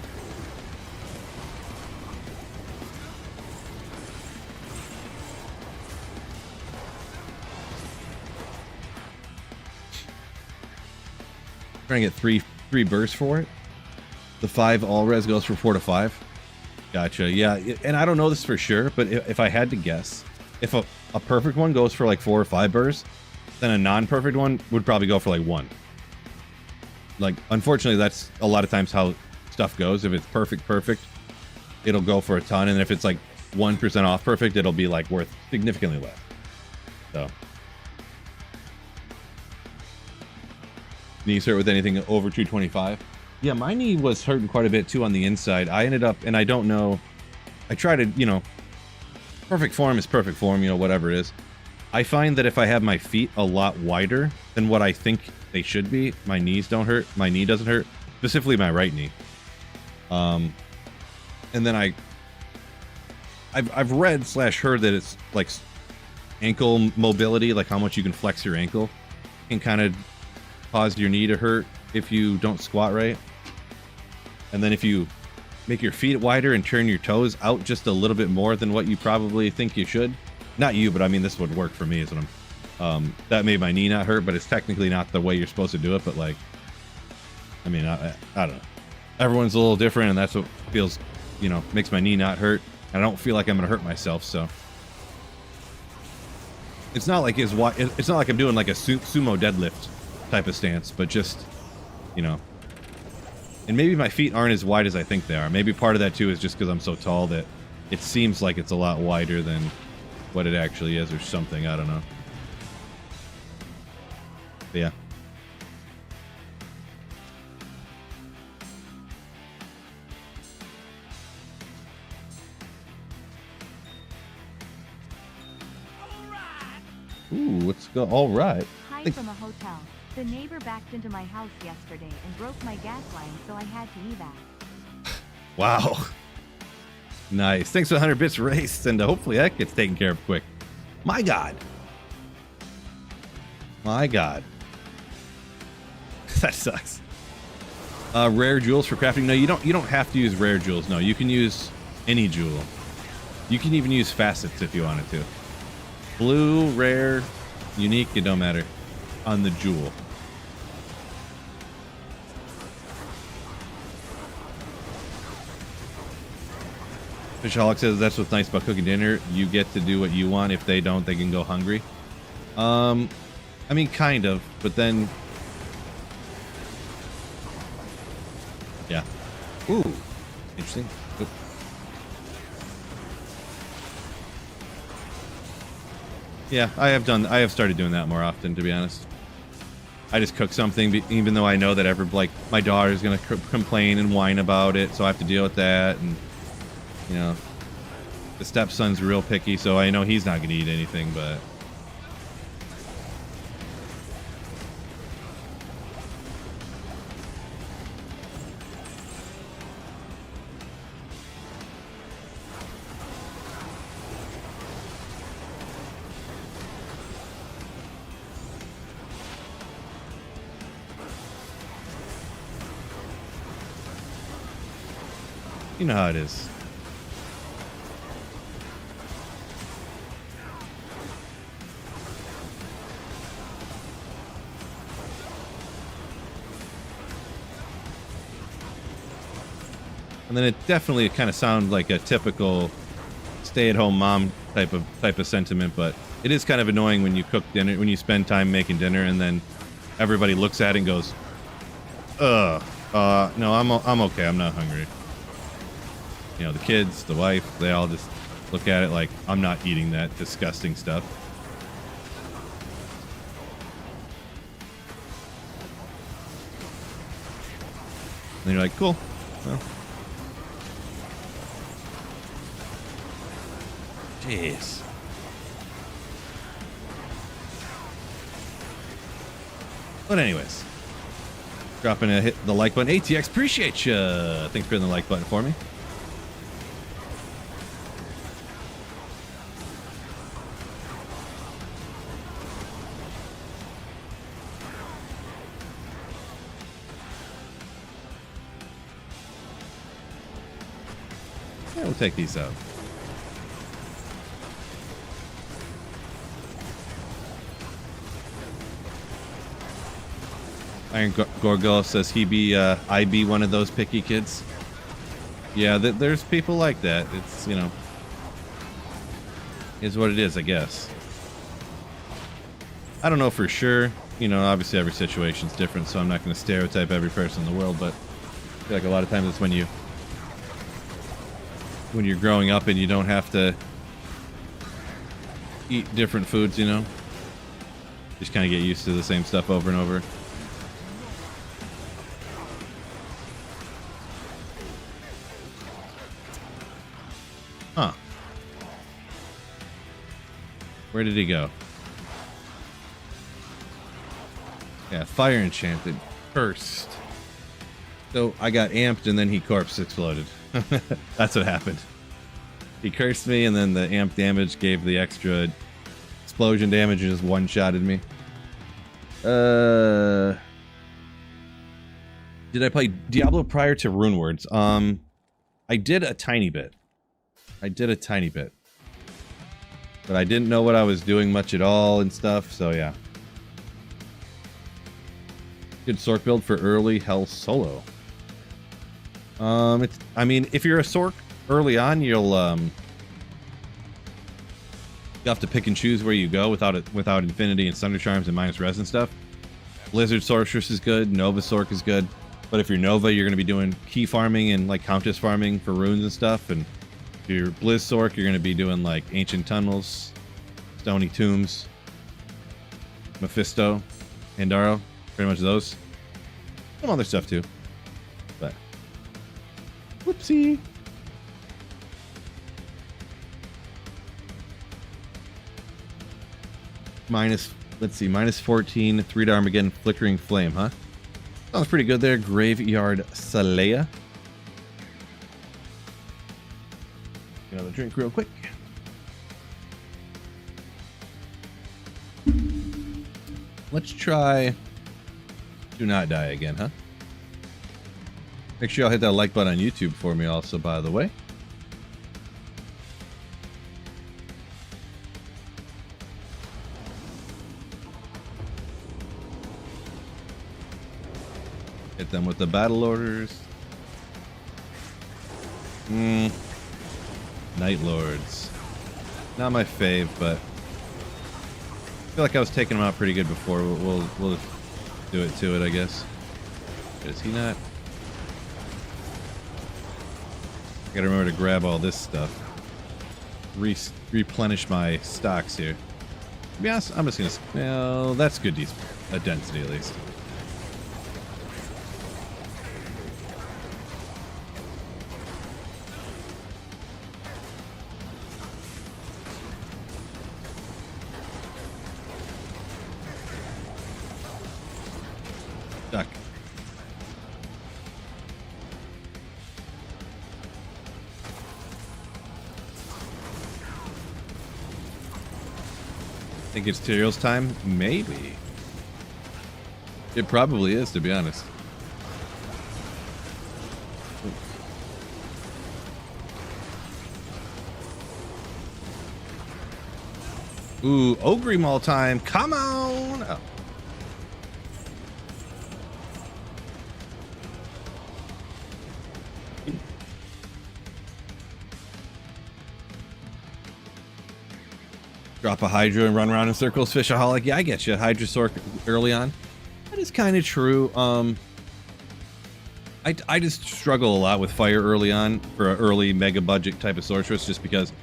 Trying to get three bursts for it. The 5 all res goes for 4 to 5. Gotcha. Yeah, and I don't know this for sure, but if I had to guess, if a perfect one goes for like 4 or 5 bursts, then a non-perfect one would probably go for like 1. Like, unfortunately, that's a lot of times how stuff goes. If it's perfect, it'll go for a ton, and if it's like 1% off perfect, it'll be like worth significantly less. So, knees hurt with anything over 225? Yeah, my knee was hurting quite a bit too on the inside. I ended up, and I don't know, I try to, you know, perfect form is perfect form, you know, whatever it is. I find that if I have my feet a lot wider than what I think they should be, my knees don't hurt. My knee doesn't hurt, specifically my right knee. And then I've read / heard that it's like ankle mobility, like how much you can flex your ankle, can kind of cause your knee to hurt if you don't squat right. And then if you make your feet wider and turn your toes out just a little bit more than what you probably think you should. Not you, but I mean, this would work for me, is what I'm... that made my knee not hurt, but it's technically not the way you're supposed to do it, but like... I mean, I don't know. Everyone's a little different, and that's what feels, you know, makes my knee not hurt. And I don't feel like I'm going to hurt myself, so... It's not like it's not like I'm doing like a sumo deadlift type of stance, but just, you know... And maybe my feet aren't as wide as I think they are. Maybe part of that, too, is just because I'm so tall that it seems like it's a lot wider than what it actually is, or something. I don't know. But yeah. Ooh, let's go. All right. Hi from a hotel. The neighbor backed into my house yesterday and broke my gas line, so I had to evac. Wow. Nice. Thanks for 100 bits raced, and hopefully that gets taken care of quick. My God. My God. That sucks. Rare jewels for crafting. No, you don't have to use rare jewels. No, you can use any jewel. You can even use facets if you wanted to. Blue, rare, unique, it don't matter. On the jewel. Fishaholic says that's what's nice about cooking dinner. You get to do what you want. If they don't, they can go hungry. I mean, kind of, but then... Yeah. Ooh, interesting. Oop. Yeah, I have started doing that more often, to be honest. I just cook something, even though I know that my daughter's gonna complain and whine about it, so I have to deal with that, and... You know, the stepson's real picky, so I know he's not going to eat anything, but... You know how it is. And then it definitely kind of sounds like a typical stay-at-home mom type of sentiment, but it is kind of annoying when you cook dinner, when you spend time making dinner, and then everybody looks at it and goes, no, I'm okay, I'm not hungry. You know, the kids, the wife, they all just look at it like, I'm not eating that disgusting stuff. And you're like, cool. Well. Jeez. But anyways, dropping a hit the like button. ATX, appreciate you. Thanks for hitting the like button for me. Yeah, we'll take these out. Iron Gorgul says I be one of those picky kids. Yeah, there's people like that. It's, you know, is what it is, I guess. I don't know for sure. You know, obviously every situation's different, so I'm not going to stereotype every person in the world, but I feel like a lot of times it's when you're growing up and you don't have to eat different foods, you know? Just kind of get used to the same stuff over and over. Huh. Where did he go? Yeah, fire enchanted. Cursed. So I got amped and then he corpse exploded. That's what happened. He cursed me and then the amp damage gave the extra explosion damage and just one-shotted me. Did I play Diablo prior to Runewords? I did a tiny bit. But I didn't know what I was doing much at all and stuff, so yeah. Good Sork build for early Hell solo. I mean, if you're a Sork early on, you'll have to pick and choose where you go without Infinity and Thunder Charms and minus res and stuff. Blizzard Sorceress is good, Nova Sork is good, but if you're Nova, you're going to be doing key farming and like Countess farming for runes and stuff, and if you're Blizz Sork, you're going to be doing like Ancient Tunnels, Stony Tombs, Mephisto, Andaro, pretty much those. Some other stuff too, but whoopsie. Let's see, minus 14, 3 to Armageddon, Flickering Flame, huh? Sounds pretty good there. Graveyard Salea. Another drink real quick. Let's try Do Not Die again, huh? Make sure y'all hit that like button on YouTube for me also, by the way. Hit them with the battle orders. Night Lords. Not my fave, but I feel like I was taking them out pretty good before. We'll do it to it, I guess. Is he not? I gotta remember to grab all this stuff. Replenish my stocks here. To be honest, I'm just gonna. Well, that's good. A density at least. Duck. Think it's Tyrell's time? Maybe. It probably is, to be honest. Ooh, Ogre Mall time. Come on! Oh. Drop a Hydra and run around in circles, Fishaholic. Yeah, I get you. Hydra Sork early on. That is kind of true. I just struggle a lot with fire early on for an early mega budget type of sorceress, just because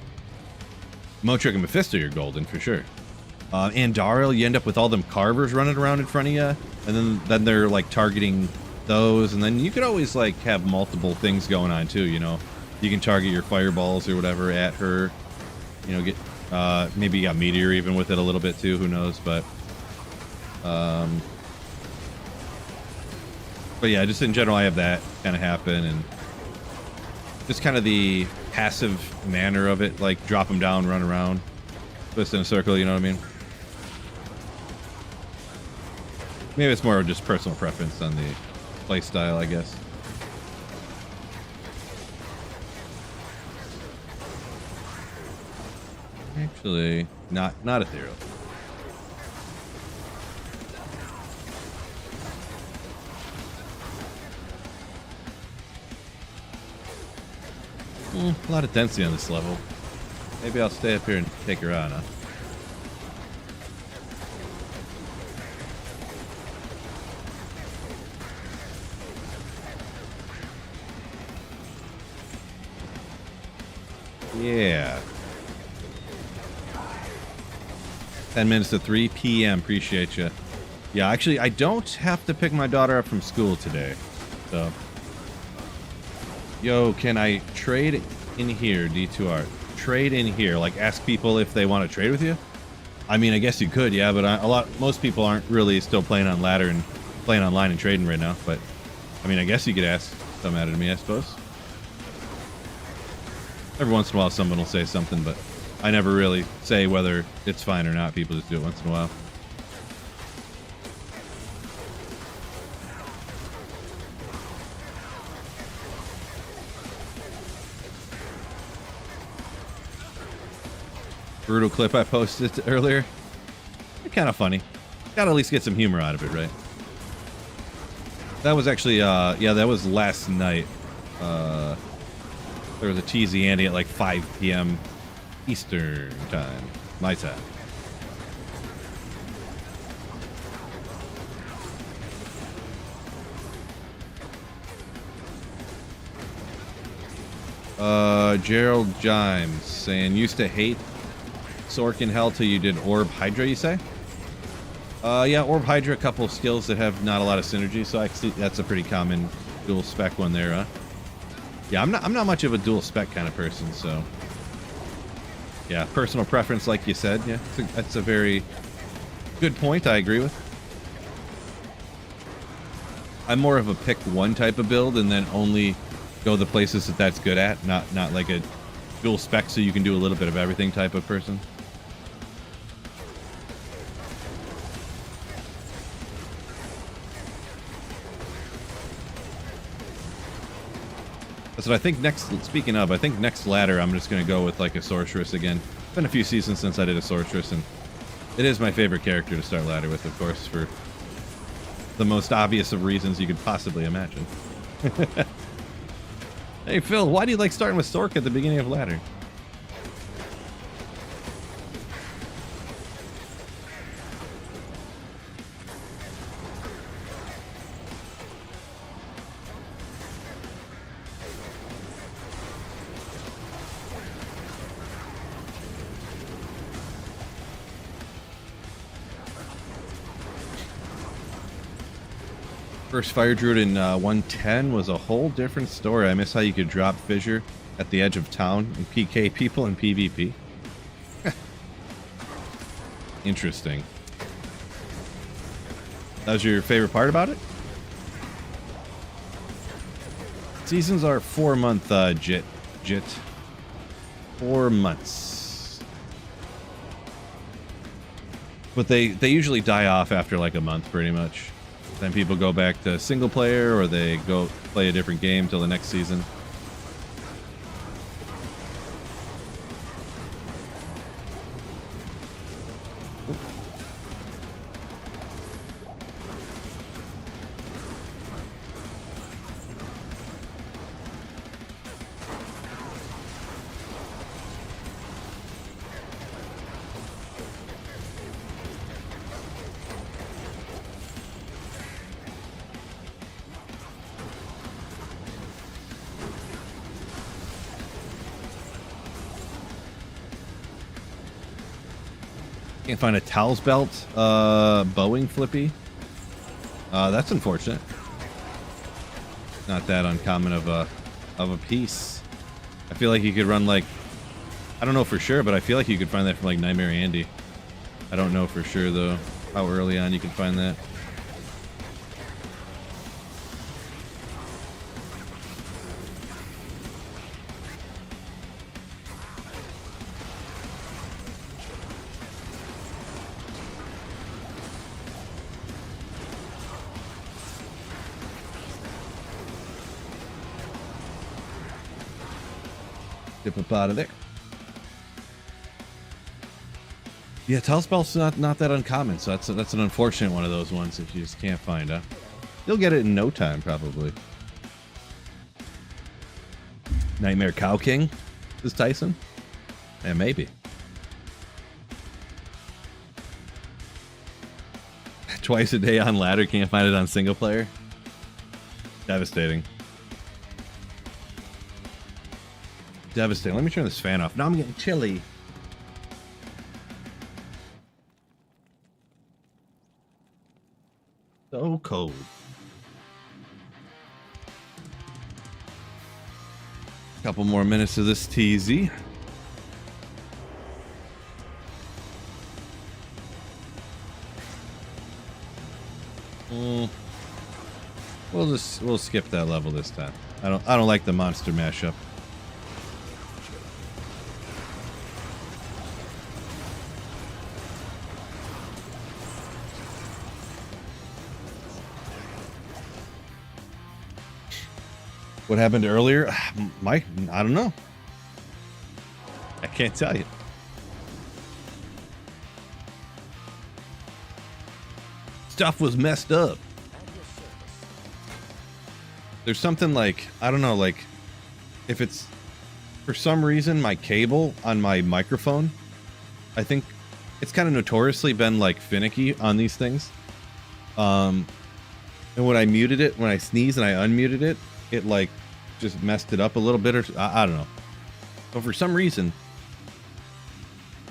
Motric and Mephisto, you're golden for sure. And Darrell, you end up with all them carvers running around in front of you, and then they're like targeting those, and then you could always like have multiple things going on too. You know, you can target your fireballs or whatever at her. You know, get maybe you got meteor even with it a little bit too. Who knows? But yeah, just in general, I have that kind of happen, and just kind of the passive manner of it, like drop them down, run around, twist in a circle. You know what I mean? Maybe it's more of just personal preference on the play style, I guess. Actually, not ethereal. A lot of density on this level. Maybe I'll stay up here and take her on, huh? Yeah. 10 minutes to 3 p.m. Appreciate you. Yeah, actually, I don't have to pick my daughter up from school today. So. Yo, can I trade in here, D2R? Trade in here. Like, ask people if they want to trade with you? I mean, I guess you could, yeah, but most people aren't really still playing on ladder and playing online and trading right now. But, I mean, I guess you could ask some out of me, I suppose. Every once in a while, someone will say something, but I never really say whether it's fine or not. People just do it once in a while. Brutal clip I posted earlier. Kind of funny. Gotta at least get some humor out of it, right? That was actually, yeah, that was last night. There was a Cheesy Andy at like 5 p.m. Eastern time. My time. Gerald Jimes saying, used to hate Sork in Hell till you did Orb Hydra, you say? Yeah, Orb Hydra, a couple of skills that have not a lot of synergy, so I see that's a pretty common dual spec one there, huh? Yeah, I'm not much of a dual spec kind of person, so yeah, personal preference, like you said. Yeah, that's a very good point. I agree with. I'm more of a pick one type of build and then only go the places that's good at, not like a dual spec so you can do a little bit of everything type of person. So I think speaking of, I think next ladder I'm just going to go with like a sorceress again. It's been a few seasons since I did a sorceress, and it is my favorite character to start ladder with, of course, for the most obvious of reasons you could possibly imagine. Hey Phil, why do you like starting with Sork at the beginning of ladder? First Fire Druid in 110 was a whole different story. I miss how you could drop Fissure at the edge of town and PK people in PvP. Interesting. That was your favorite part about it? Seasons are 4-month, Jit. 4 months. But they usually die off after like a month, pretty much. Then people go back to single player, or they go play a different game till the next season. Can't find a Towels Belt Boeing Flippy. That's unfortunate. Not that uncommon of a piece. I feel like you could run like, I don't know for sure, but I feel like you could find that from like Nightmare Andy. I don't know for sure though how early on you can find that. Dip up out of there. Yeah, Telspell's not that uncommon, so that's an unfortunate one of those ones if you just can't find, huh? You'll get it in no time, probably. Nightmare Cow King? Is Tyson? Yeah, maybe. Twice a day on ladder, can't find it on single player? Devastating. Devastating. Let me turn this fan off. Now I'm getting chilly. So cold. Couple more minutes of this TZ. We'll skip that level this time. I don't like the monster mashup. What happened earlier? Mike, I don't know. I can't tell you. Stuff was messed up. There's something like, I don't know, like if it's for some reason my cable on my microphone, I think it's kind of notoriously been like finicky on these things. And when I muted it, when I sneezed and I unmuted it, it like just messed it up a little bit, or I don't know. But for some reason,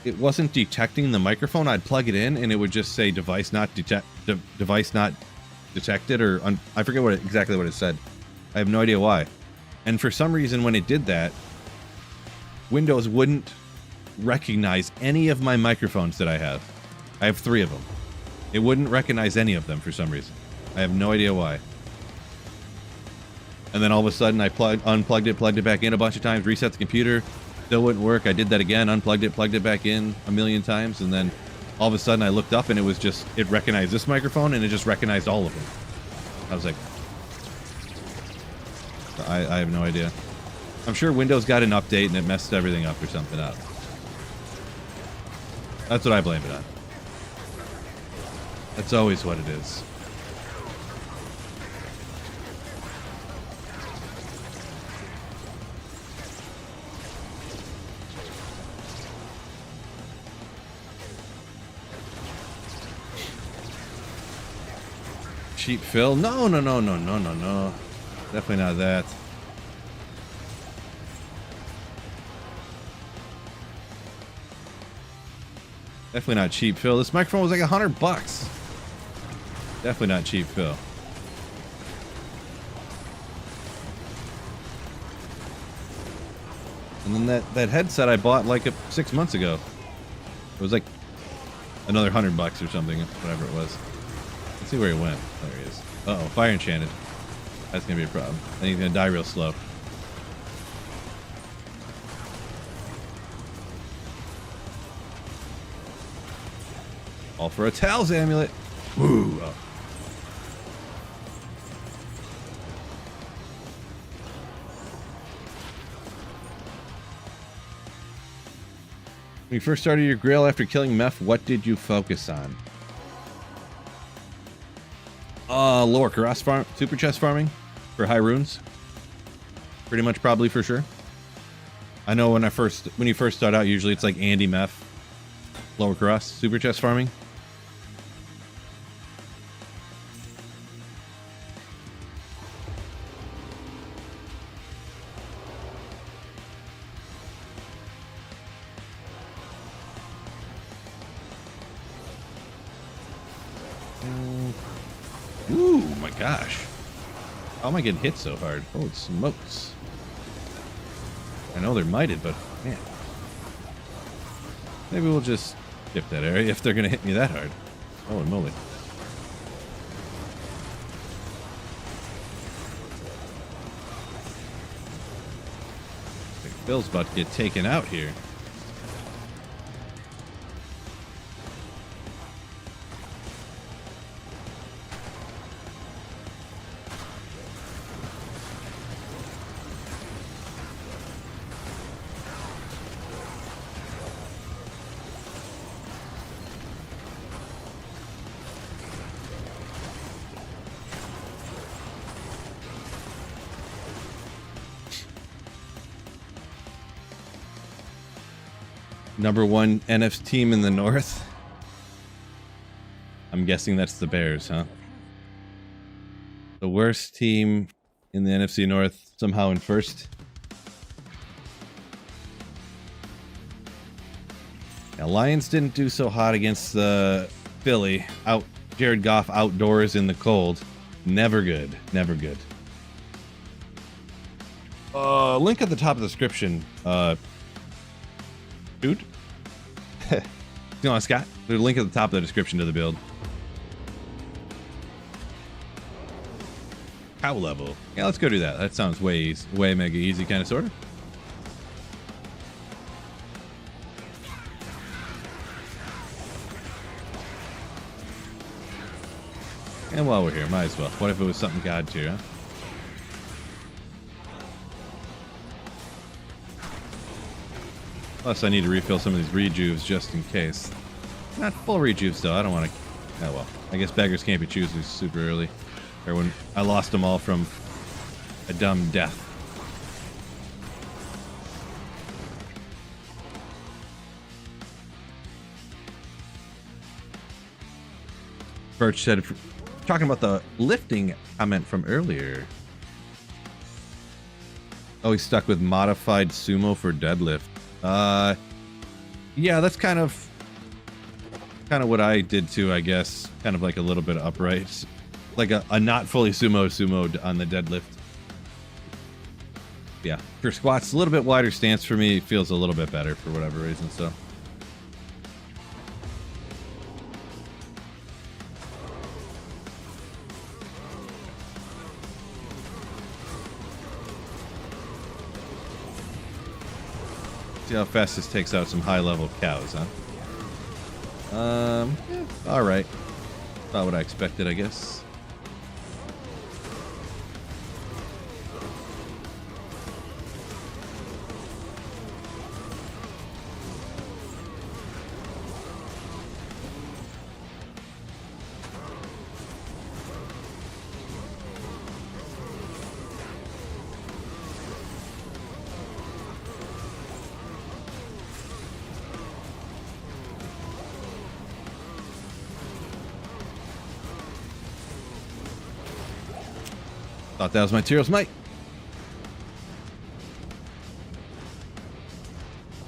it wasn't detecting the microphone. I'd plug it in and it would just say device not detected, or I forget exactly what it said. I have no idea why. And for some reason, when it did that, Windows wouldn't recognize any of my microphones that I have. I have 3 of them. It wouldn't recognize any of them for some reason. I have no idea why. And then all of a sudden I unplugged it, plugged it back in a bunch of times, reset the computer, still wouldn't work. I did that again, unplugged it, plugged it back in a million times, and then all of a sudden I looked up and it was just, it recognized this microphone and it just recognized all of them. I was like, I have no idea. I'm sure Windows got an update and it messed everything up or something up. That's what I blame it on. That's always what it is. cheap fill. No, no, no, no, no, no, no. Definitely not that. Definitely not cheap fill. This microphone was like $100. Definitely not cheap fill. And then that headset I bought like 6 months ago. It was like another $100 or something, whatever it was. Let's see where he went. There he is. Uh-oh, fire enchanted. That's gonna be a problem. I think he's gonna die real slow. All for a Tal's amulet. Woo! Oh. When you first started your grill after killing Meph, what did you focus on? Lower Karas farm, super chest farming for high runes. Pretty much, probably for sure. I know when you first start out, usually it's like Andy Meph, lower Karas, super chest farming. Ooh, my gosh. How am I getting hit so hard? Holy smokes. I know they're mited, but man. Maybe we'll just skip that area if they're going to hit me that hard. Holy moly. I think Phil's about to get taken out here. #1 NFC team in the North. I'm guessing that's the Bears, huh? The worst team in the NFC North, somehow in first. Now, Lions didn't do so hot against the Philly. Jared Goff outdoors in the cold. Never good. Never good. Link at the top of the description. Dude. You know, Scott, there's a link at the top of the description to the build. Cow level. Yeah, let's go do that. That sounds way mega easy, kind of, sort of. And while we're here, might as well. What if it was something God tier, huh? Plus, I need to refill some of these rejuves just in case. Not full rejuves, though. I don't want to... Oh, well. I guess beggars can't be choosers super early. Or when I lost them all from a dumb death. Birch said, talking about the lifting comment from earlier. Oh, he's stuck with modified sumo for deadlift. Yeah, that's kind of what I did too, I guess. Kind of like a little bit of upright, like a not fully sumoed on the deadlift. Yeah, for squats, a little bit wider stance for me feels a little bit better for whatever reason. So. See how fast this takes out some high-level cows, huh? Yeah, all right. Not what I expected, I guess. Thought that was my Tyros Might.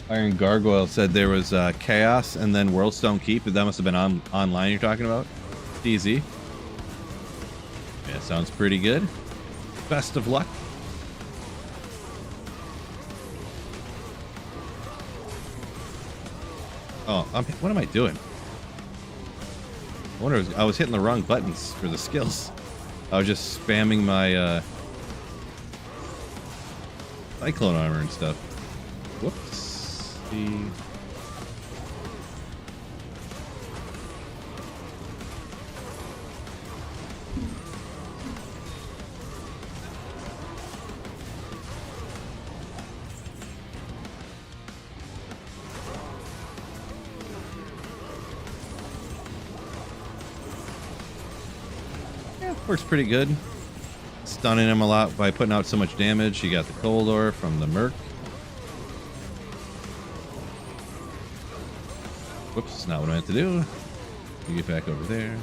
Iron Gargoyle said there was Chaos and then Worldstone Keep. That must have been online you're talking about. Easy. Yeah, sounds pretty good. Best of luck. Oh, what am I doing? I wonder if I was hitting the wrong buttons for the skills. I was just spamming my Cyclone armor and stuff. Whoops. Yeah, works pretty good. Stunning him a lot by putting out so much damage. You got the Coldor from the Merc. Whoops, not what I meant to do. You get back over there.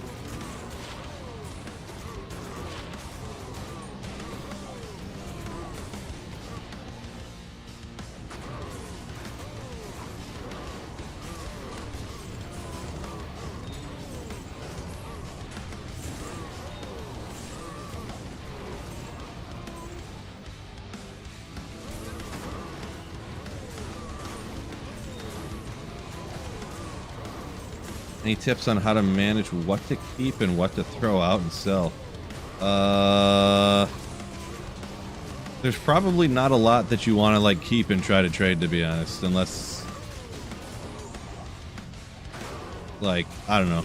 Any tips on how to manage what to keep and what to throw out and sell? There's probably not a lot that you want to like keep and try to trade, to be honest, unless like, I don't know.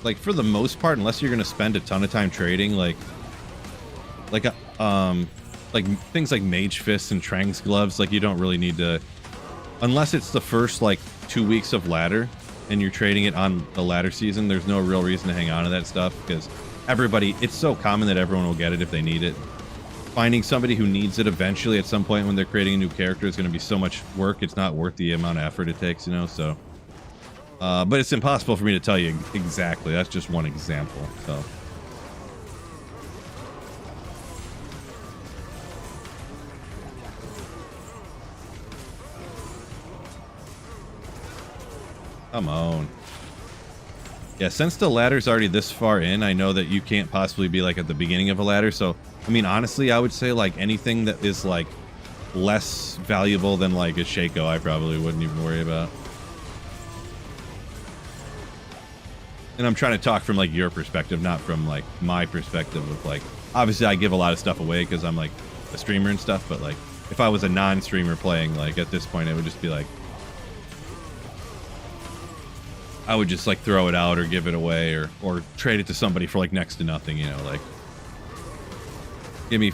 Like for the most part, unless you're going to spend a ton of time trading, like things like Mage Fists and Trang's Gloves, like you don't really need to, unless it's the first like 2 weeks of ladder and you're trading it on the ladder season, there's no real reason to hang on to that stuff because it's so common that everyone will get it if they need it. Finding somebody who needs it eventually at some point when they're creating a new character is going to be so much work, it's not worth the amount of effort it takes, you know, so. But it's impossible for me to tell you exactly. That's just one example, so. Come on. Yeah, since the ladder's already this far in, I know that you can't possibly be like at the beginning of a ladder. So, I mean, honestly, I would say like anything that is like less valuable than like a Shaco, I probably wouldn't even worry about. And I'm trying to talk from like your perspective, not from like my perspective of like, obviously I give a lot of stuff away because I'm like a streamer and stuff, but like if I was a non-streamer playing, like at this point, it would just be like, I would just like throw it out or give it away or trade it to somebody for like next to nothing, you know, like give me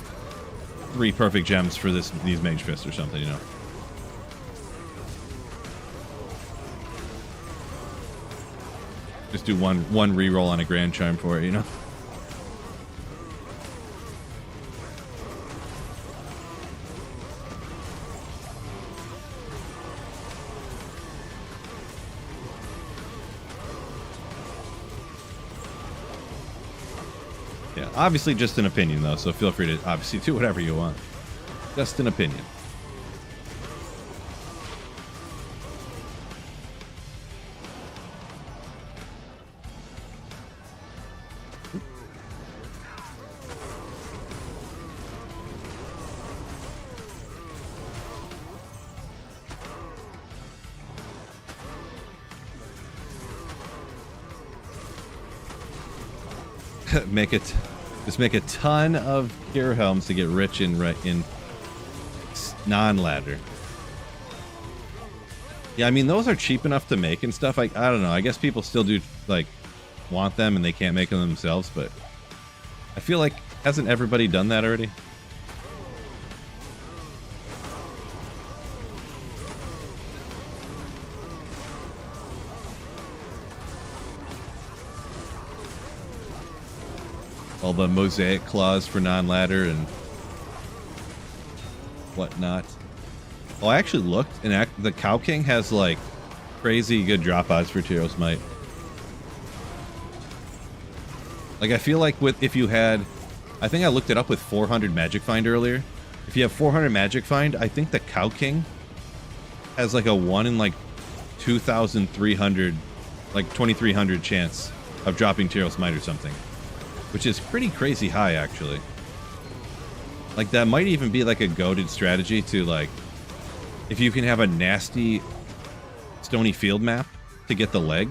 3 perfect gems for these Mage Fists or something, you know. Just do one reroll on a Grand Charm for it, you know. Yeah, obviously just an opinion though, so feel free to obviously do whatever you want. Just an opinion. Just make a ton of Cure Helms to get rich in non-ladder. Yeah, I mean those are cheap enough to make and stuff. I don't know. I guess people still do like want them and they can't make them themselves, but I feel like hasn't everybody done that already? All the mosaic claws for non-ladder and whatnot. Oh, I actually looked, and the Cow King has like crazy good drop odds for Tyros Might. Like I feel like if you had I think I looked it up with 400 Magic Find earlier. If you have 400 Magic Find, I think the Cow King has like a 1 in like 2,300, like 2,300 chance of dropping Tyrell's Might or something. Which is pretty crazy high, actually. Like, that might even be like a goated strategy to, like, if you can have a nasty Stony Field map to get the leg,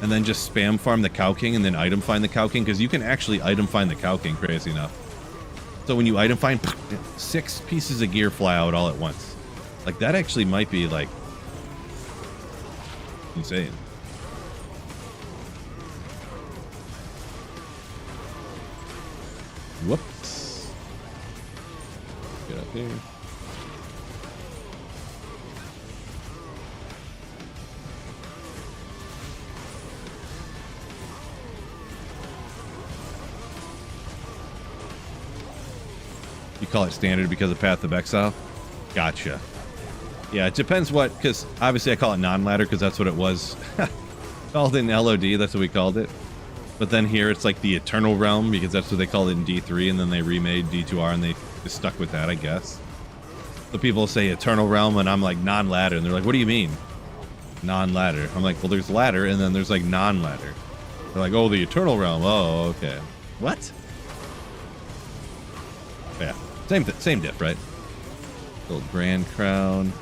and then just spam farm the Cow King and then item find the Cow King, because you can actually item find the Cow King, crazy enough. So when you item find, 6 pieces of gear fly out all at once. Like, that actually might be, like, insane. Whoops. Get up here. You call it standard because of Path of Exile? Gotcha. Yeah, it depends what, because obviously I call it non-ladder because that's what it was. Called in LOD, that's what we called it. But then here it's like the Eternal Realm because that's what they called it in D3, and then they remade D2R and they just stuck with that, I guess. So people say Eternal Realm and I'm like non-ladder, and they're like, what do you mean? Non-ladder. I'm like, well, there's ladder and then there's like non-ladder. They're like, oh, the Eternal Realm. Oh, okay. What? Yeah, same diff, right? Little Grand Crown.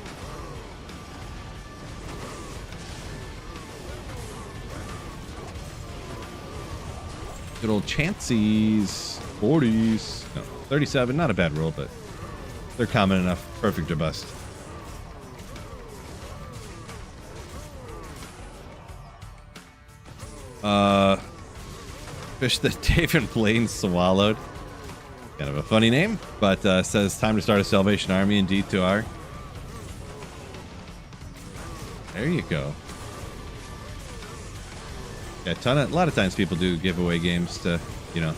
Good old Chanceys. 40s. No, 37. Not a bad roll, but they're common enough. Perfect or bust. Fish that David Blaine swallowed. Kind of a funny name, but says time to start a Salvation Army in D2R. There you go. Yeah, a lot of times people do giveaway games to, you know,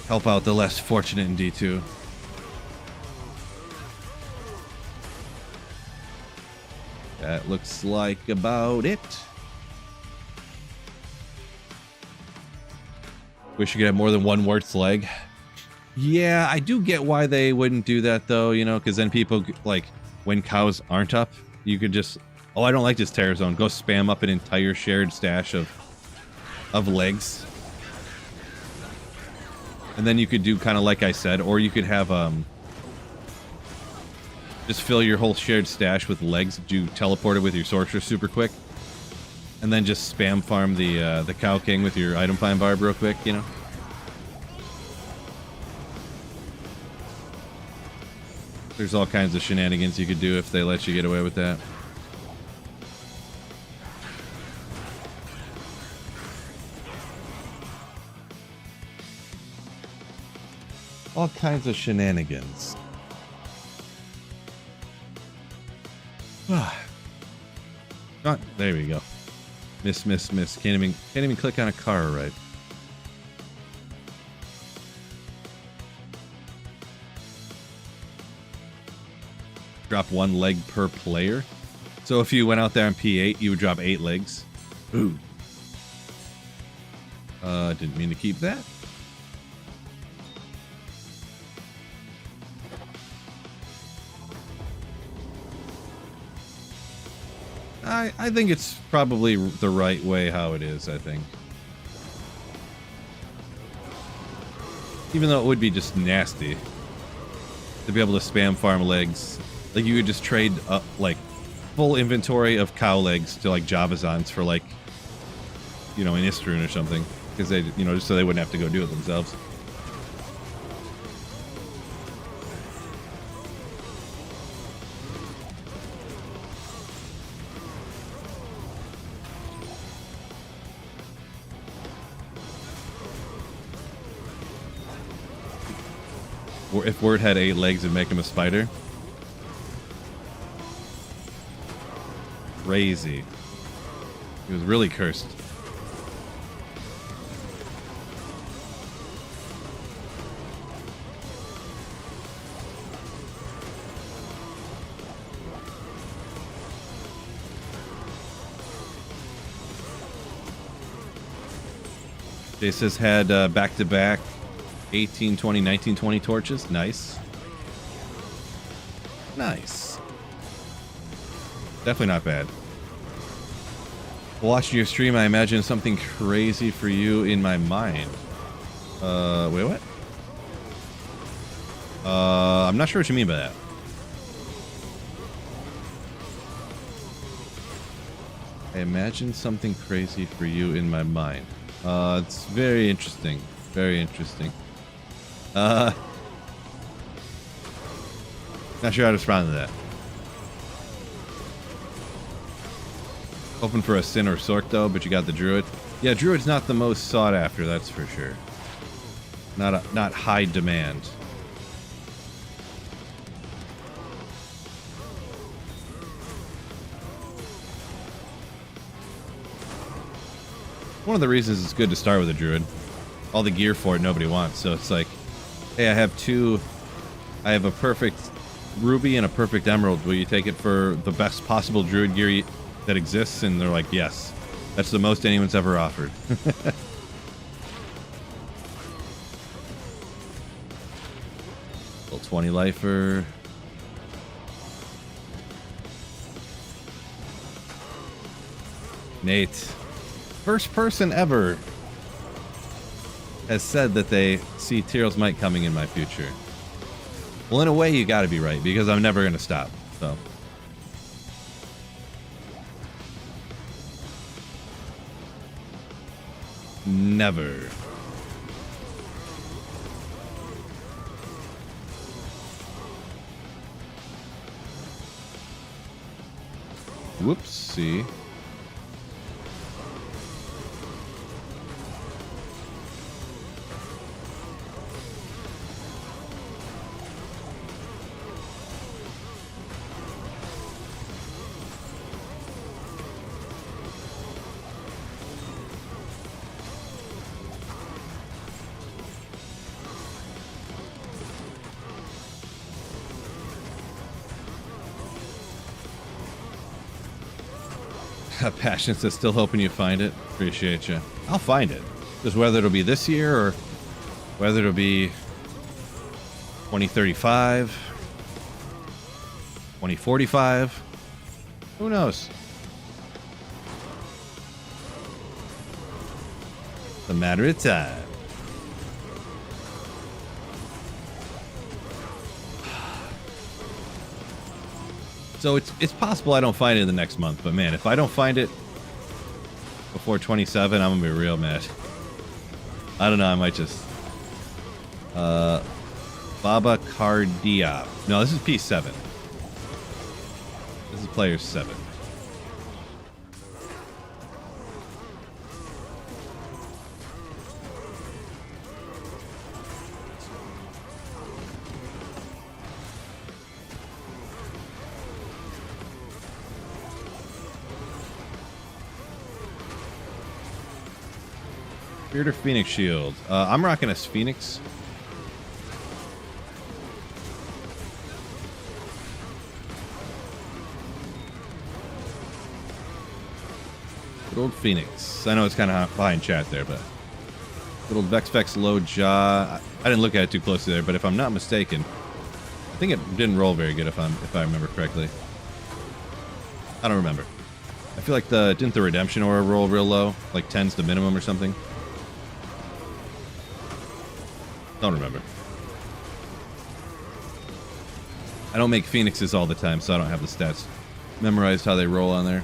help out the less fortunate in D2. That looks like about it. Wish you could have more than one Wirt's leg. Yeah, I do get why they wouldn't do that, though, you know, because then people, like, when cows aren't up, you could just, oh, I don't like this Terror Zone. Go spam up an entire shared stash of legs. And then you could do kind of like I said, or you could have, just fill your whole shared stash with legs that you teleported with your Sorcerer super quick. And then just spam farm the Cow King with your item find barb real quick, you know? There's all kinds of shenanigans you could do if they let you get away with that. All kinds of shenanigans. Oh, there we go. Miss. Can't even click on a car right. Drop 1 leg per player. So if you went out there on P8, you would drop 8 legs. Ooh. Didn't mean to keep that. I think it's probably the right way how it is, I think. Even though it would be just nasty to be able to spam farm legs. Like, you could just trade like full inventory of cow legs to like Javazans for like, you know, an Istrun or something. Because they, you know, just so they wouldn't have to go do it themselves. Or if Word had 8 legs, it'd make him a spider. Crazy. He was really cursed. Says had back-to-back 18, 20, 19, 20 torches. Nice. Nice. Definitely not bad. Watching your stream, I imagine something crazy for you in my mind. Wait, what? I'm not sure what you mean by that. I imagine something crazy for you in my mind. It's very interesting. Very interesting. Not sure how to respond to that. Hoping for a Sin or Sork though, but you got the Druid. Yeah, Druid's not the most sought after, that's for sure. Not high demand. One of the reasons it's good to start with a Druid. All the gear for it nobody wants, so it's like, hey, I have a perfect Ruby and a perfect Emerald. Will you take it for the best possible Druid gear that exists? And they're like, yes. That's the most anyone's ever offered. Little 20 lifer. Nate. First person ever has said that they see Tyrell's Might coming in my future. Well, in a way, you gotta be right, because I'm never gonna stop, so. Never. Whoopsie. Passion says still hoping you find it. Appreciate you. I'll find it. Just whether it'll be this year or whether it'll be 2035, 2045. Who knows? It's a matter of time. So it's possible I don't find it in the next month, but man, if I don't find it before 27, I'm gonna be real mad. I don't know, I might just Baba Cardia. No, this is P7. This is player 7. Spirit or Phoenix Shield? I'm rocking a Phoenix. Good old Phoenix. I know it's kind of behind chat there, but good old Vex low jaw. I didn't look at it too closely there, but if I'm not mistaken, I think it didn't roll very good if I remember correctly. I don't remember. I feel like didn't the Redemption Aura roll real low? Like 10's the minimum or something? Don't remember. I don't make Phoenixes all the time, so I don't have the stats memorized how they roll on there.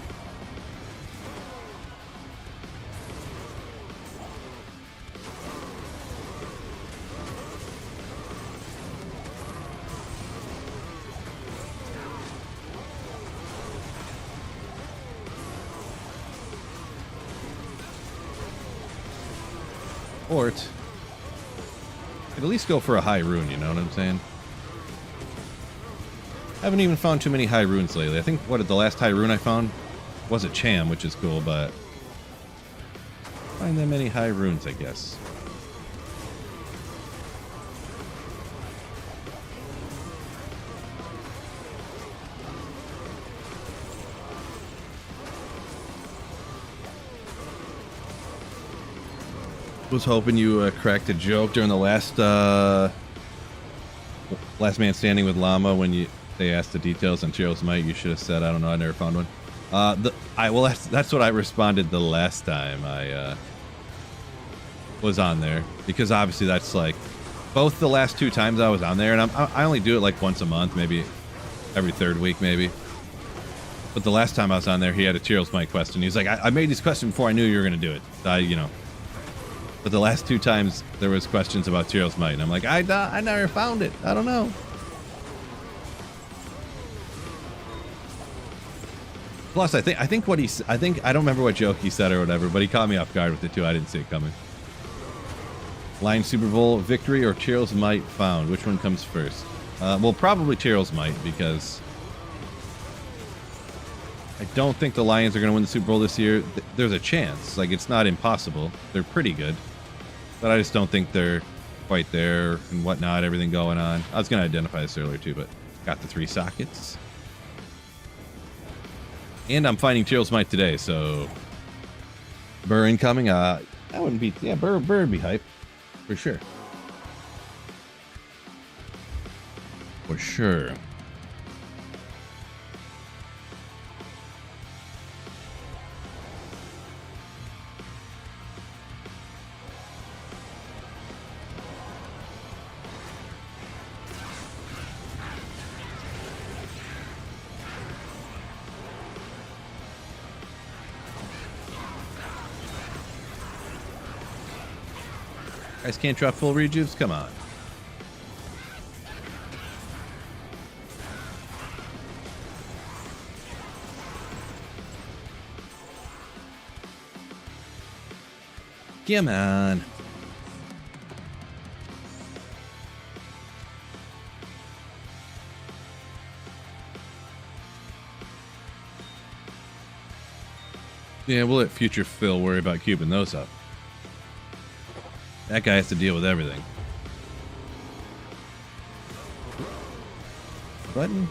Port. At least go for a high rune, you know what I'm saying? I haven't even found too many high runes lately. I think, the last high rune I found was a Cham, which is cool, but find that many high runes, I guess. Was hoping you cracked a joke during the last last man standing with Llama when they asked the details on Chero's Might. You should have said, I don't know, I never found one. That's what I responded the last time I was on there, because obviously that's like both the last 2 times I was on there, and I only do it like once a month, maybe every 3rd week, maybe. But the last time I was on there, he had a Chero's Might question. He was like, I made this question before I knew you were gonna do it. But the last 2 times there was questions about Chero's Might, and I'm like, I never found it. I don't know. Plus, I think I don't remember what joke he said or whatever, but he caught me off guard with it too. I didn't see it coming. Lion Super Bowl victory or Chero's Might found? Which one comes first? Well, probably Chero's Might, because I don't think the Lions are going to win the Super Bowl this year. There's a chance. Like, it's not impossible. They're pretty good. But I just don't think they're quite there and whatnot, everything going on. I was going to identify this earlier too, but got the 3 sockets. And I'm finding Chero's Might today, so Burr incoming. That wouldn't be... Yeah, Burr would be hype. For sure. For sure. Guys can't drop full rejuves? Come on. Come on. Yeah, we'll let future Phil worry about cubing those up. That guy has to deal with everything. Button.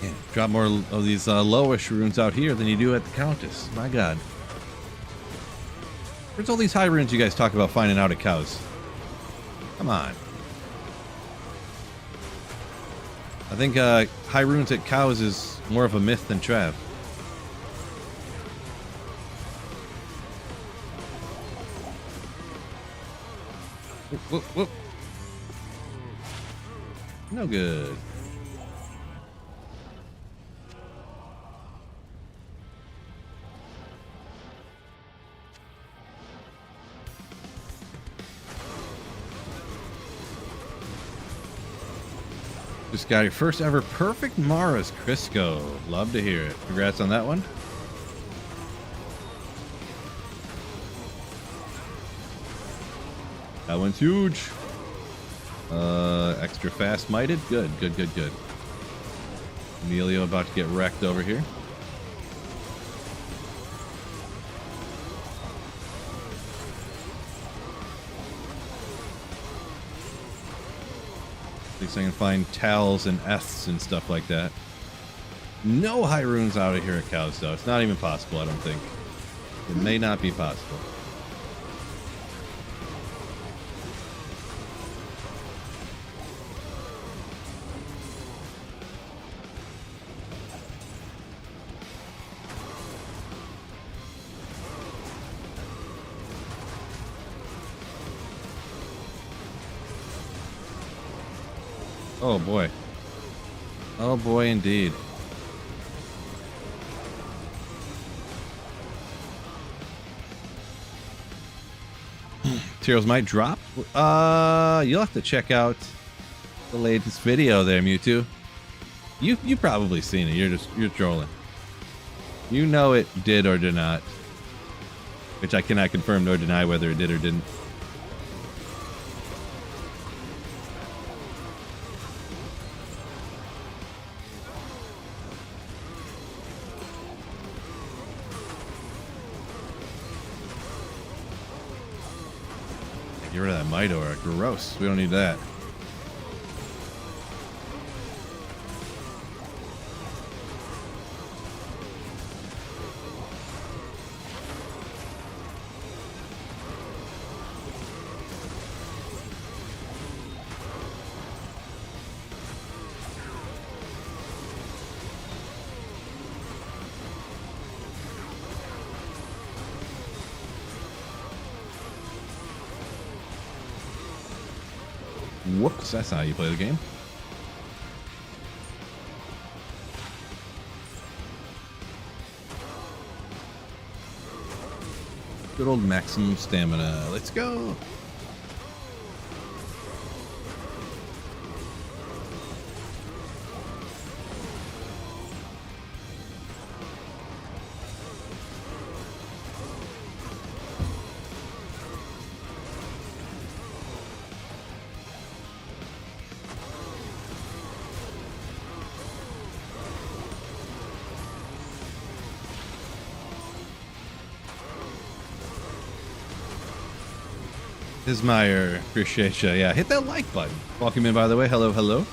Man, drop more of these lowish runes out here than you do at the Countess. My God. Where's all these high runes you guys talk about finding out at cows? Come on. I think high runes at cows is more of a myth than Trav. Whoop, whoop, whoop. No good. Just got your first ever perfect Mara's Crisco. Love to hear it. Congrats on that one. That one's huge. Extra fast mighted. Good, good, good, good. Emilio about to get wrecked over here. At least I can find towels and F's and stuff like that. No high runes out of here at cows, though. It's not even possible, I don't think. It may not be possible. Oh boy. Oh boy indeed. Zeros might drop. You'll have to check out the latest video there, Mewtwo. You probably seen it. You're trolling. You know it did or did not. Which I cannot confirm nor deny whether it did or didn't. Get rid of that Might Aura. Gross. We don't need that. Whoops, that's not how you play the game. Good old maximum stamina. Let's go. Ismayer, appreciate you. Yeah, hit that like button. Welcome in, by the way. Hello, hello.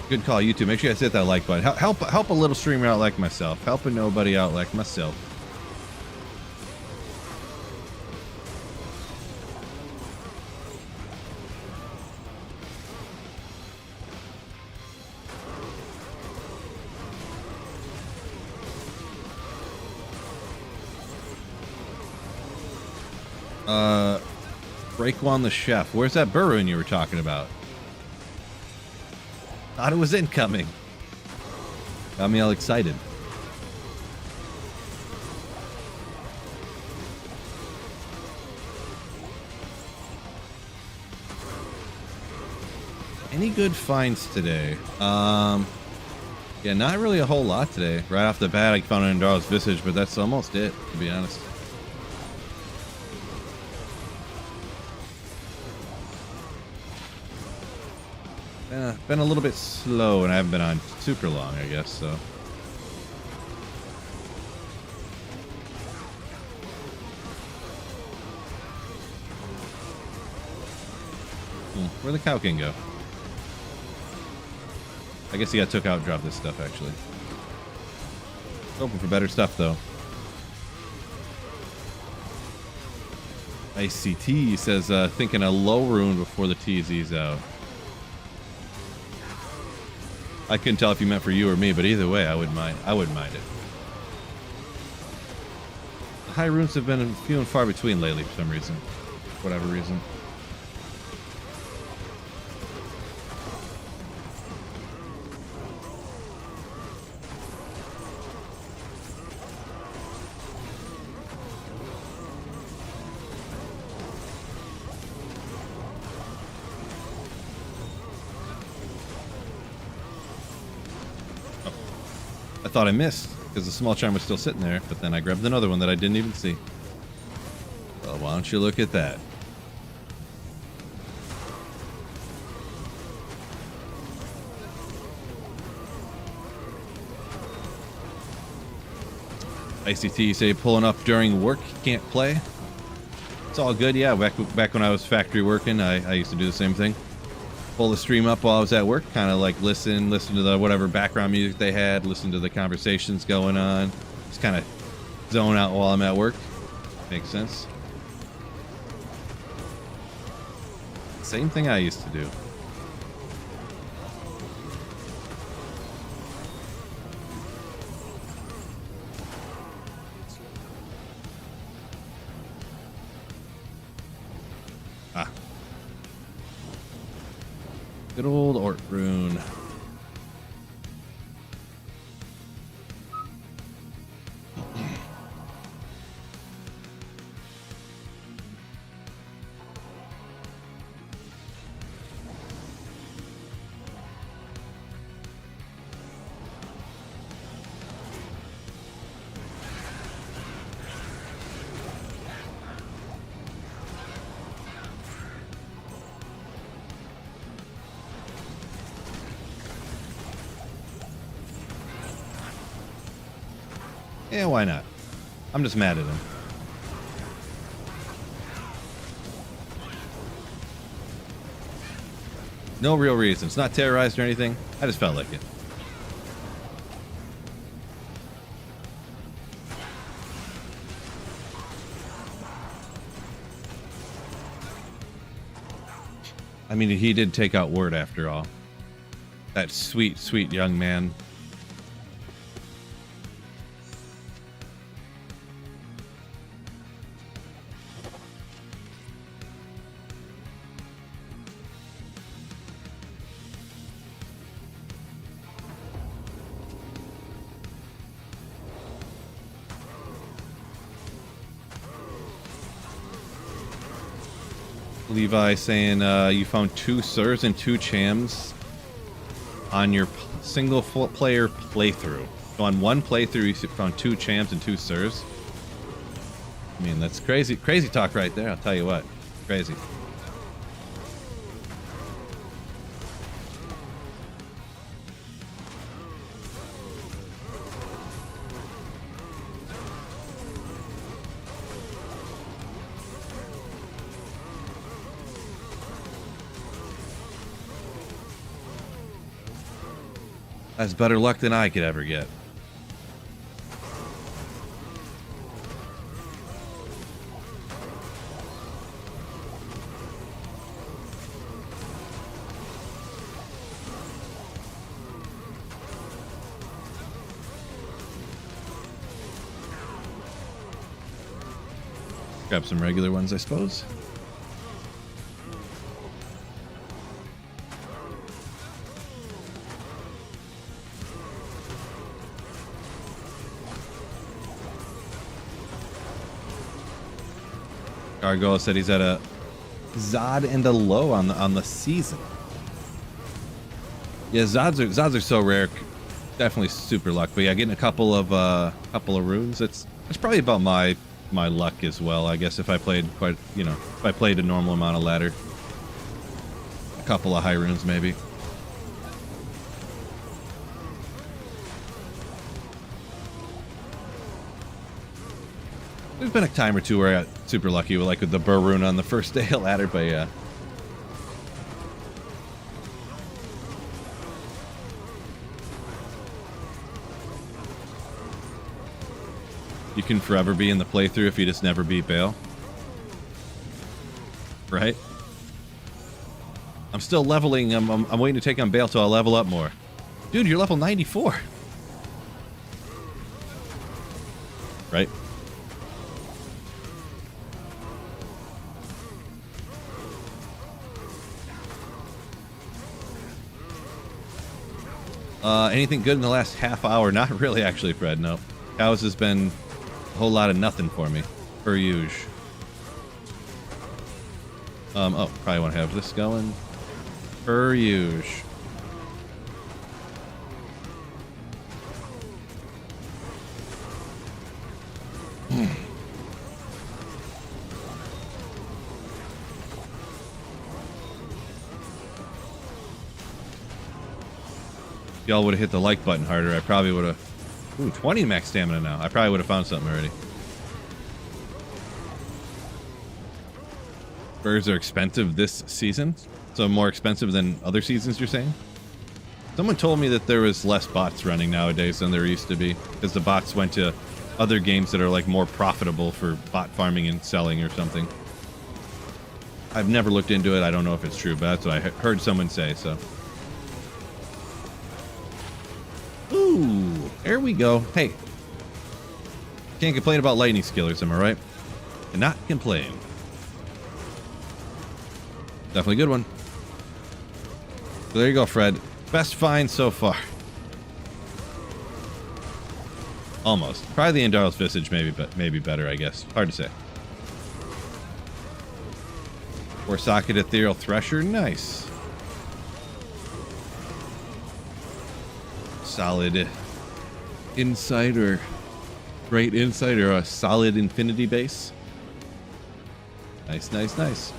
Good call, YouTube. Make sure you guys hit that like button. Help a little streamer out like myself. Help a nobody out like myself. Raekwon the Chef. Where's that Burroon you were talking about? Thought it was incoming. Got me all excited. Any good finds today? Yeah, not really a whole lot today. Right off the bat, I found an Andaro's Visage, but that's almost it, to be honest. Been a little bit slow, and I haven't been on super long, I guess, so. Where'd the Cow King go? I guess he got took out and dropped this stuff, actually. Hoping for better stuff, though. ICT says, thinking a low rune before the TZ's out. I couldn't tell if you meant for you or me, but either way, I wouldn't mind. I wouldn't mind it. The high runes have been few and far between lately for some reason. Whatever reason. I thought I missed because the small charm was still sitting there, but then I grabbed another one that I didn't even see. Well, why don't you look at that? ICT say pulling up during work, can't play. It's all good, yeah. Back when I was factory working, I used to do the same thing. Pull the stream up while I was at work, kind of like listen to the whatever background music they had, listen to the conversations going on, just kind of zone out while I'm at work. Makes sense. Same thing I used to do. Good old Ort Rune. Yeah, why not? I'm just mad at him. No real reason. It's not terrorized or anything. I just felt like it. I mean, he did take out Word after all. That sweet, sweet young man. Levi saying you found 2 Sirs and 2 Chams on your single player playthrough. So on one playthrough, you found 2 Chams and 2 Sirs. I mean, that's crazy, crazy talk right there. I'll tell you what, crazy. That's better luck than I could ever get. Grab some regular ones, I suppose. Gargoyle said he's at a Zod and a low on the season. Yeah, Zods are so rare. Definitely super luck. But yeah, getting a couple of runes. That's probably about my luck as well. I guess if I played if I played a normal amount of ladder, a couple of high runes maybe. There's been a time or two where I got super lucky with the Burr rune on the first day of ladder, but yeah. You can forever be in the playthrough if you just never beat Bale. Right? I'm still leveling. I'm waiting to take on Bale till I level up more. Dude, you're level 94. Right? Anything good in the last half hour? Not really, actually, Fred. No. Cows has been a whole lot of nothing for me, per usual. Oh, probably want to have this going. Per usual. Y'all would have hit the like button harder, I probably would have... Ooh, 20 max stamina now. I probably would have found something already. Birds are expensive this season? So more expensive than other seasons, you're saying? Someone told me that there was less bots running nowadays than there used to be. Because the bots went to other games that are like more profitable for bot farming and selling or something. I've never looked into it. I don't know if it's true, but that's what I heard someone say, so... Ooh, there we go. Hey, can't complain about lightning skillers, am I right? Cannot complain. Definitely a good one. So there you go, Fred. Best find so far. Almost. Probably the Endaros Visage, maybe better, I guess. Hard to say. 4-socket Ethereal Thresher, nice. Solid insight or great insight or a solid infinity base. Nice, nice, nice.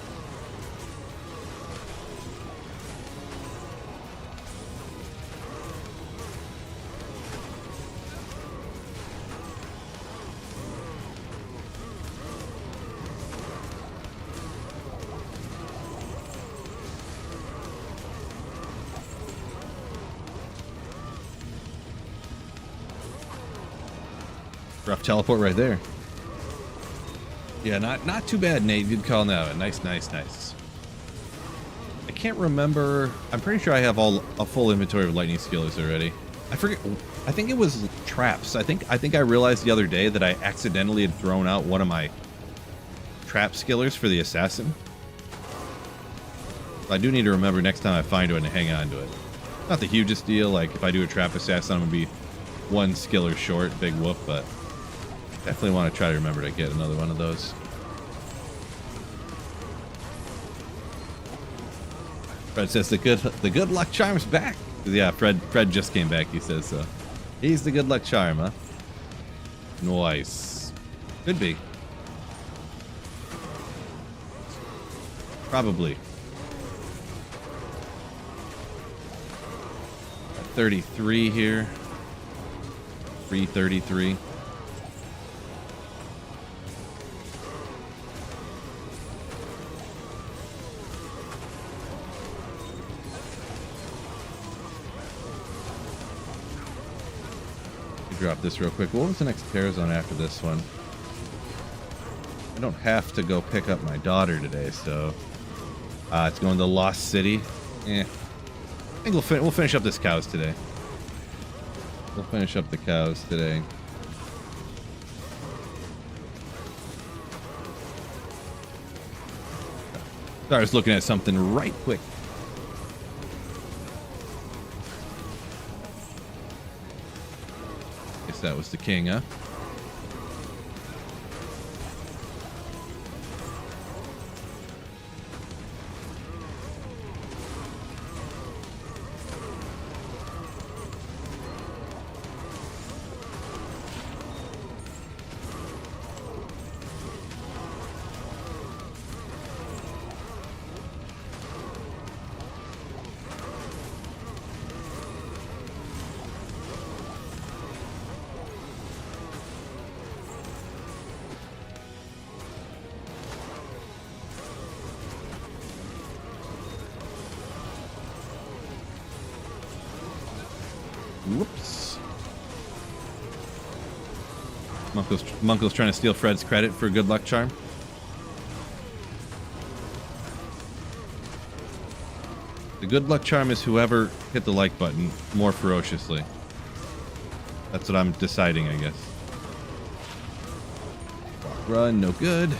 Rough teleport right there. Yeah, not too bad, Nate. Good call now. Nice, nice, nice. I can't remember. I'm pretty sure I have a full inventory of lightning skillers already. I forget. I think it was traps. I think I realized the other day that I accidentally had thrown out one of my trap skillers for the assassin. I do need to remember next time I find one to hang on to it. Not the hugest deal. Like if I do a trap assassin, I'm gonna be one skiller short. Big whoop, but definitely want to try to remember to get another one of those. Fred says the good luck charm's back. Yeah, Fred just came back. He says so. He's the good luck charm, huh? Nice. Could be. Probably. At 33 here. 333. Drop this real quick. What was the next terror zone after this one? I don't have to go pick up my daughter today, so it's going to the Lost City. I think we'll finish up this cows today. We'll finish up the cows today. Sorry, I was looking at something right quick. That was the king, huh? Whoops. Monko's trying to steal Fred's credit for good luck charm. The good luck charm is whoever hit the like button more ferociously. That's what I'm deciding, I guess. Walk, run, no good.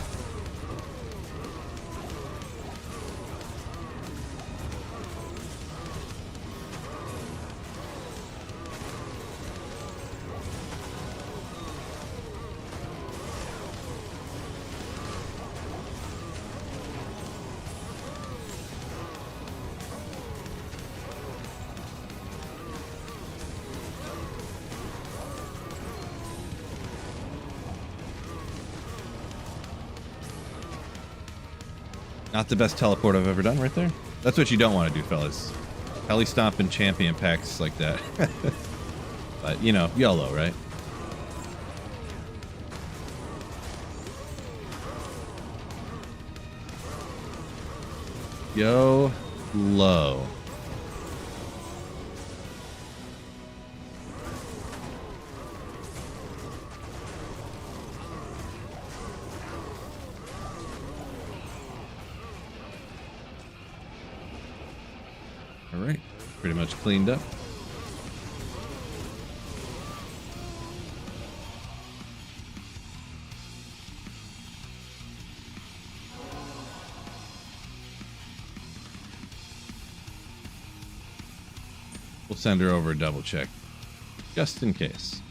Not the best teleport I've ever done right there. That's what you don't want to do, fellas. Heli stomp and champion packs like that. But, you know, YOLO, right? YOLO. Alright, pretty much cleaned up. We'll send her over a double check, just in case.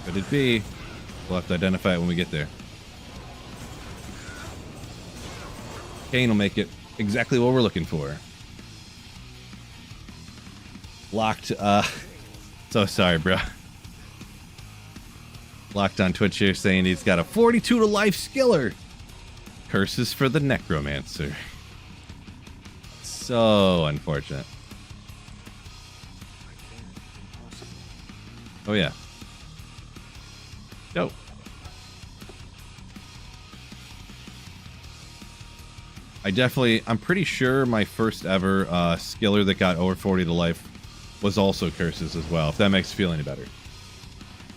Could it be? We'll have to identify it when we get there. Kane will make it exactly what we're looking for. Locked. So sorry, bro. Locked on Twitch here saying he's got a 42 to life skiller. Curses for the necromancer. So unfortunate. Oh yeah. Dope. I'm pretty sure my first ever skiller that got over 40 to life was also curses as well, if that makes you feel any better.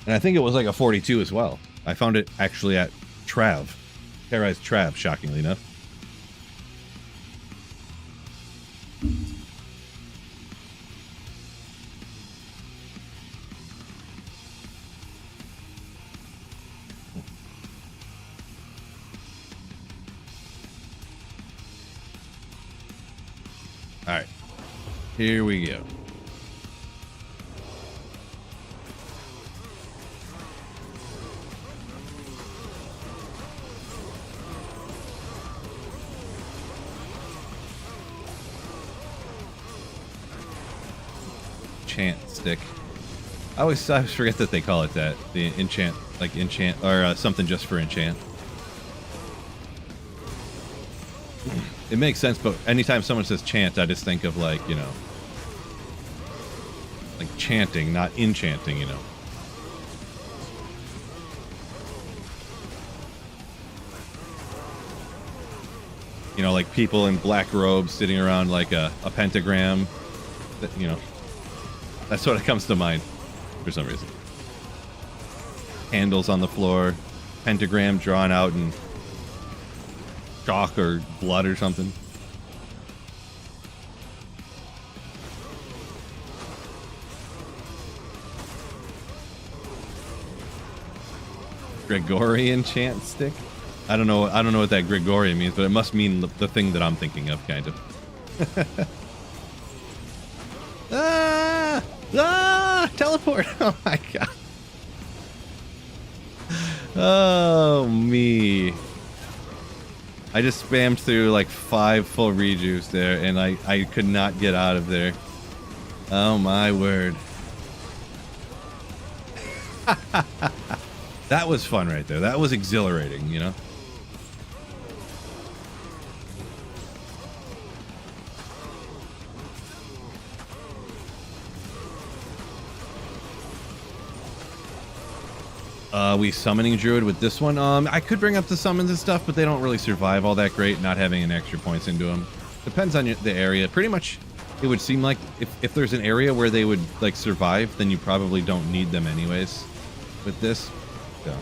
And I think it was like a 42 as well. I found it actually at Trav. Terrorized Trav, shockingly enough. Alright. Here we go. Enchant stick. I always forget that they call it that. The enchant, like enchant, or something just for enchant. It makes sense, but anytime someone says chant, I just think of like, you know, like chanting, not enchanting, you know. You know, like people in black robes sitting around like a pentagram, that, you know. That's what comes to mind for some reason. Candles on the floor, pentagram drawn out in chalk or blood or something. Gregorian chant stick? I don't know what that Gregorian means, but it must mean the thing that I'm thinking of, kind of. Ah! Ah! Teleport! Oh my god. Oh, me. I just spammed through like 5 full rejuice there, and I could not get out of there. Oh my word. That was fun right there. That was exhilarating, you know? We summoning Druid with this one. I could bring up the summons and stuff, but they don't really survive all that great, not having an extra points into them. Depends on the area. Pretty much, it would seem like if there's an area where they would like survive, then you probably don't need them anyways with this. So.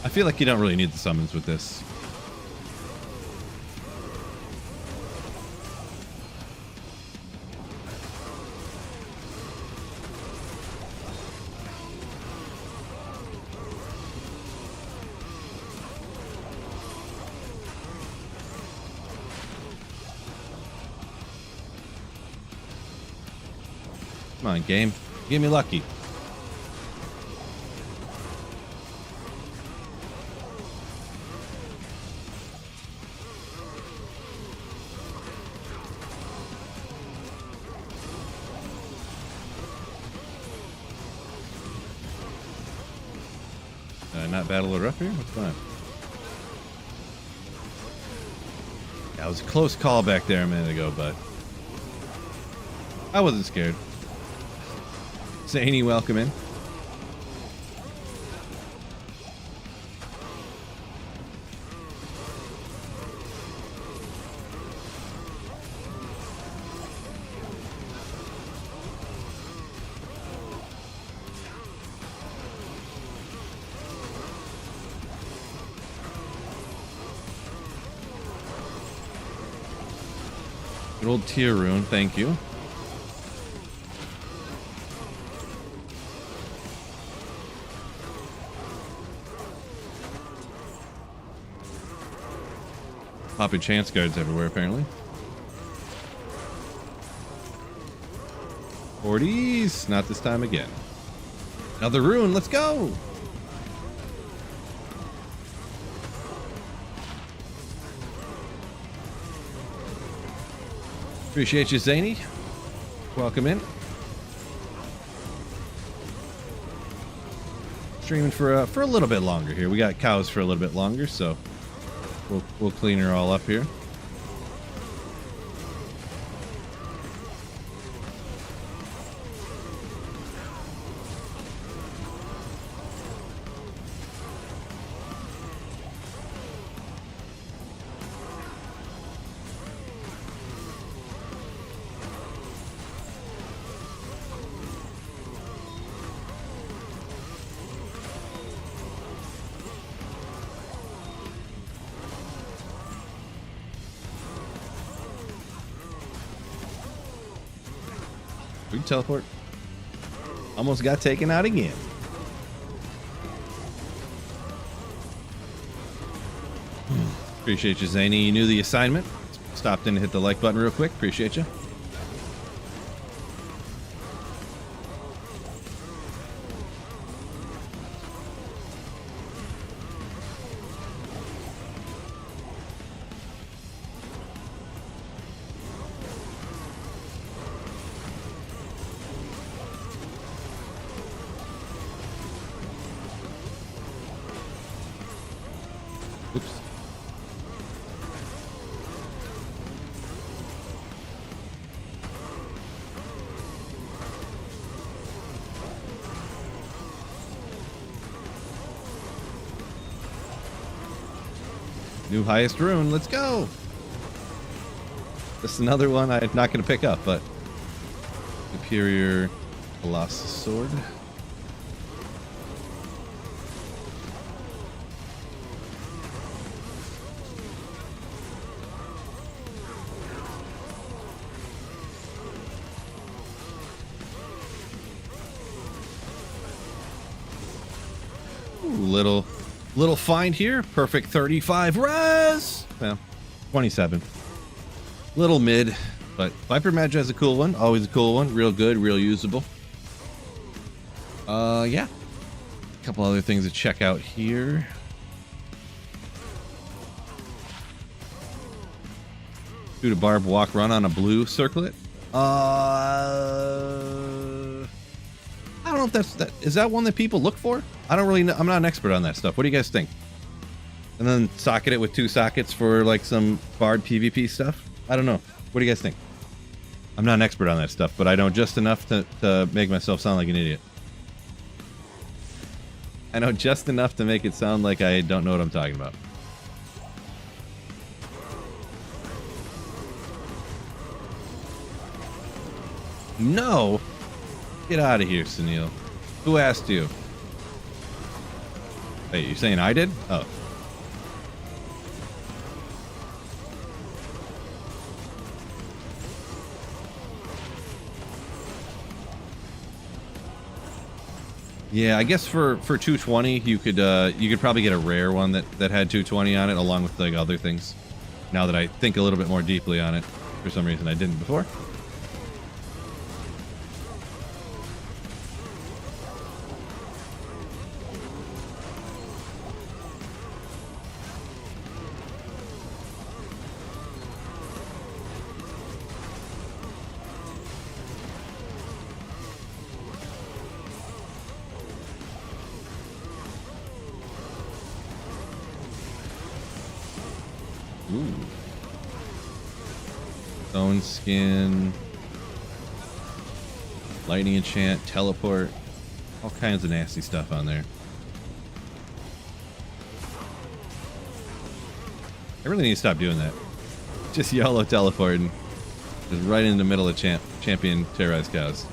I feel like you don't really need the summons with this. Come on, game. Give me lucky. Not battle her up here? What's going on? Yeah, it was a close call back there a minute ago, but I wasn't scared. Zany, welcome in. Good old tier rune, thank you. Popping chance guards everywhere, apparently. 40s, not this time again. Another rune, let's go! Appreciate you, Zany. Welcome in. streaming for a little bit longer here. We got cows for a little bit longer, so we'll clean her all up here. We can teleport. Almost got taken out again. Appreciate you, Zany. You knew the assignment. Stopped in and hit the like button real quick. Appreciate you. Oops. New highest rune. Let's go. This is another one I'm not going to pick up, but Superior Colossus Sword. Ooh, little find here. Perfect 35 res. Well, 27. Little mid, but Viper Magi is a cool one. Always a cool one. Real good, real usable. Yeah. A couple other things to check out here. Shoot a barb, walk, run on a blue circlet. I don't know if is that one that people look for? I don't really know. I'm not an expert on that stuff. What do you guys think? And then socket it with 2 sockets for like some bard PvP stuff. I don't know. What do you guys think? I'm not an expert on that stuff, but I know just enough to make myself sound like an idiot. I know just enough to make it sound like I don't know what I'm talking about. No! Get out of here, Sunil. Who asked you? Wait, you're saying I did? Oh. Yeah, I guess for 220 you could probably get a rare one that had 220 on it along with like other things. Now that I think a little bit more deeply on it, for some reason I didn't before. Ooh. Stone skin. Lightning enchant, teleport. All kinds of nasty stuff on there. I really need to stop doing that. Just YOLO teleporting. Just right in the middle of champion terrorized cows.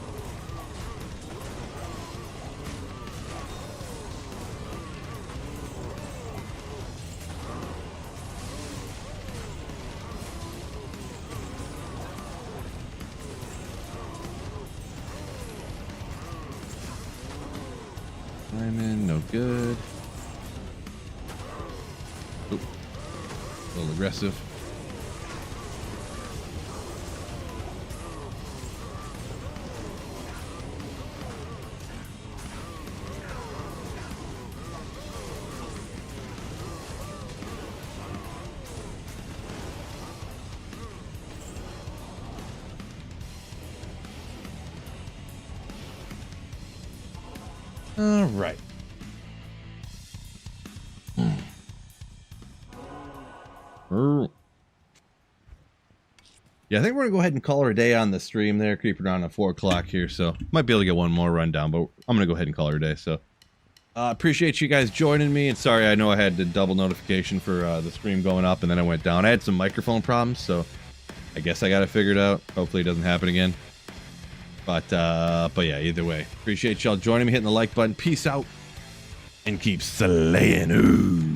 Diamond, no good. Oop. A little aggressive. All right. Yeah, I think we're going to go ahead and call her a day on the stream there, creeping around at 4 o'clock here, so might be able to get one more rundown, but I'm going to go ahead and call her a day, so. Appreciate you guys joining me, and sorry, I know I had the double notification for the stream going up, and then I went down. I had some microphone problems, so I guess I got it figured out. Hopefully it doesn't happen again. But yeah, either way. Appreciate y'all joining me, hitting the like button. Peace out, and keep slaying. Ooh.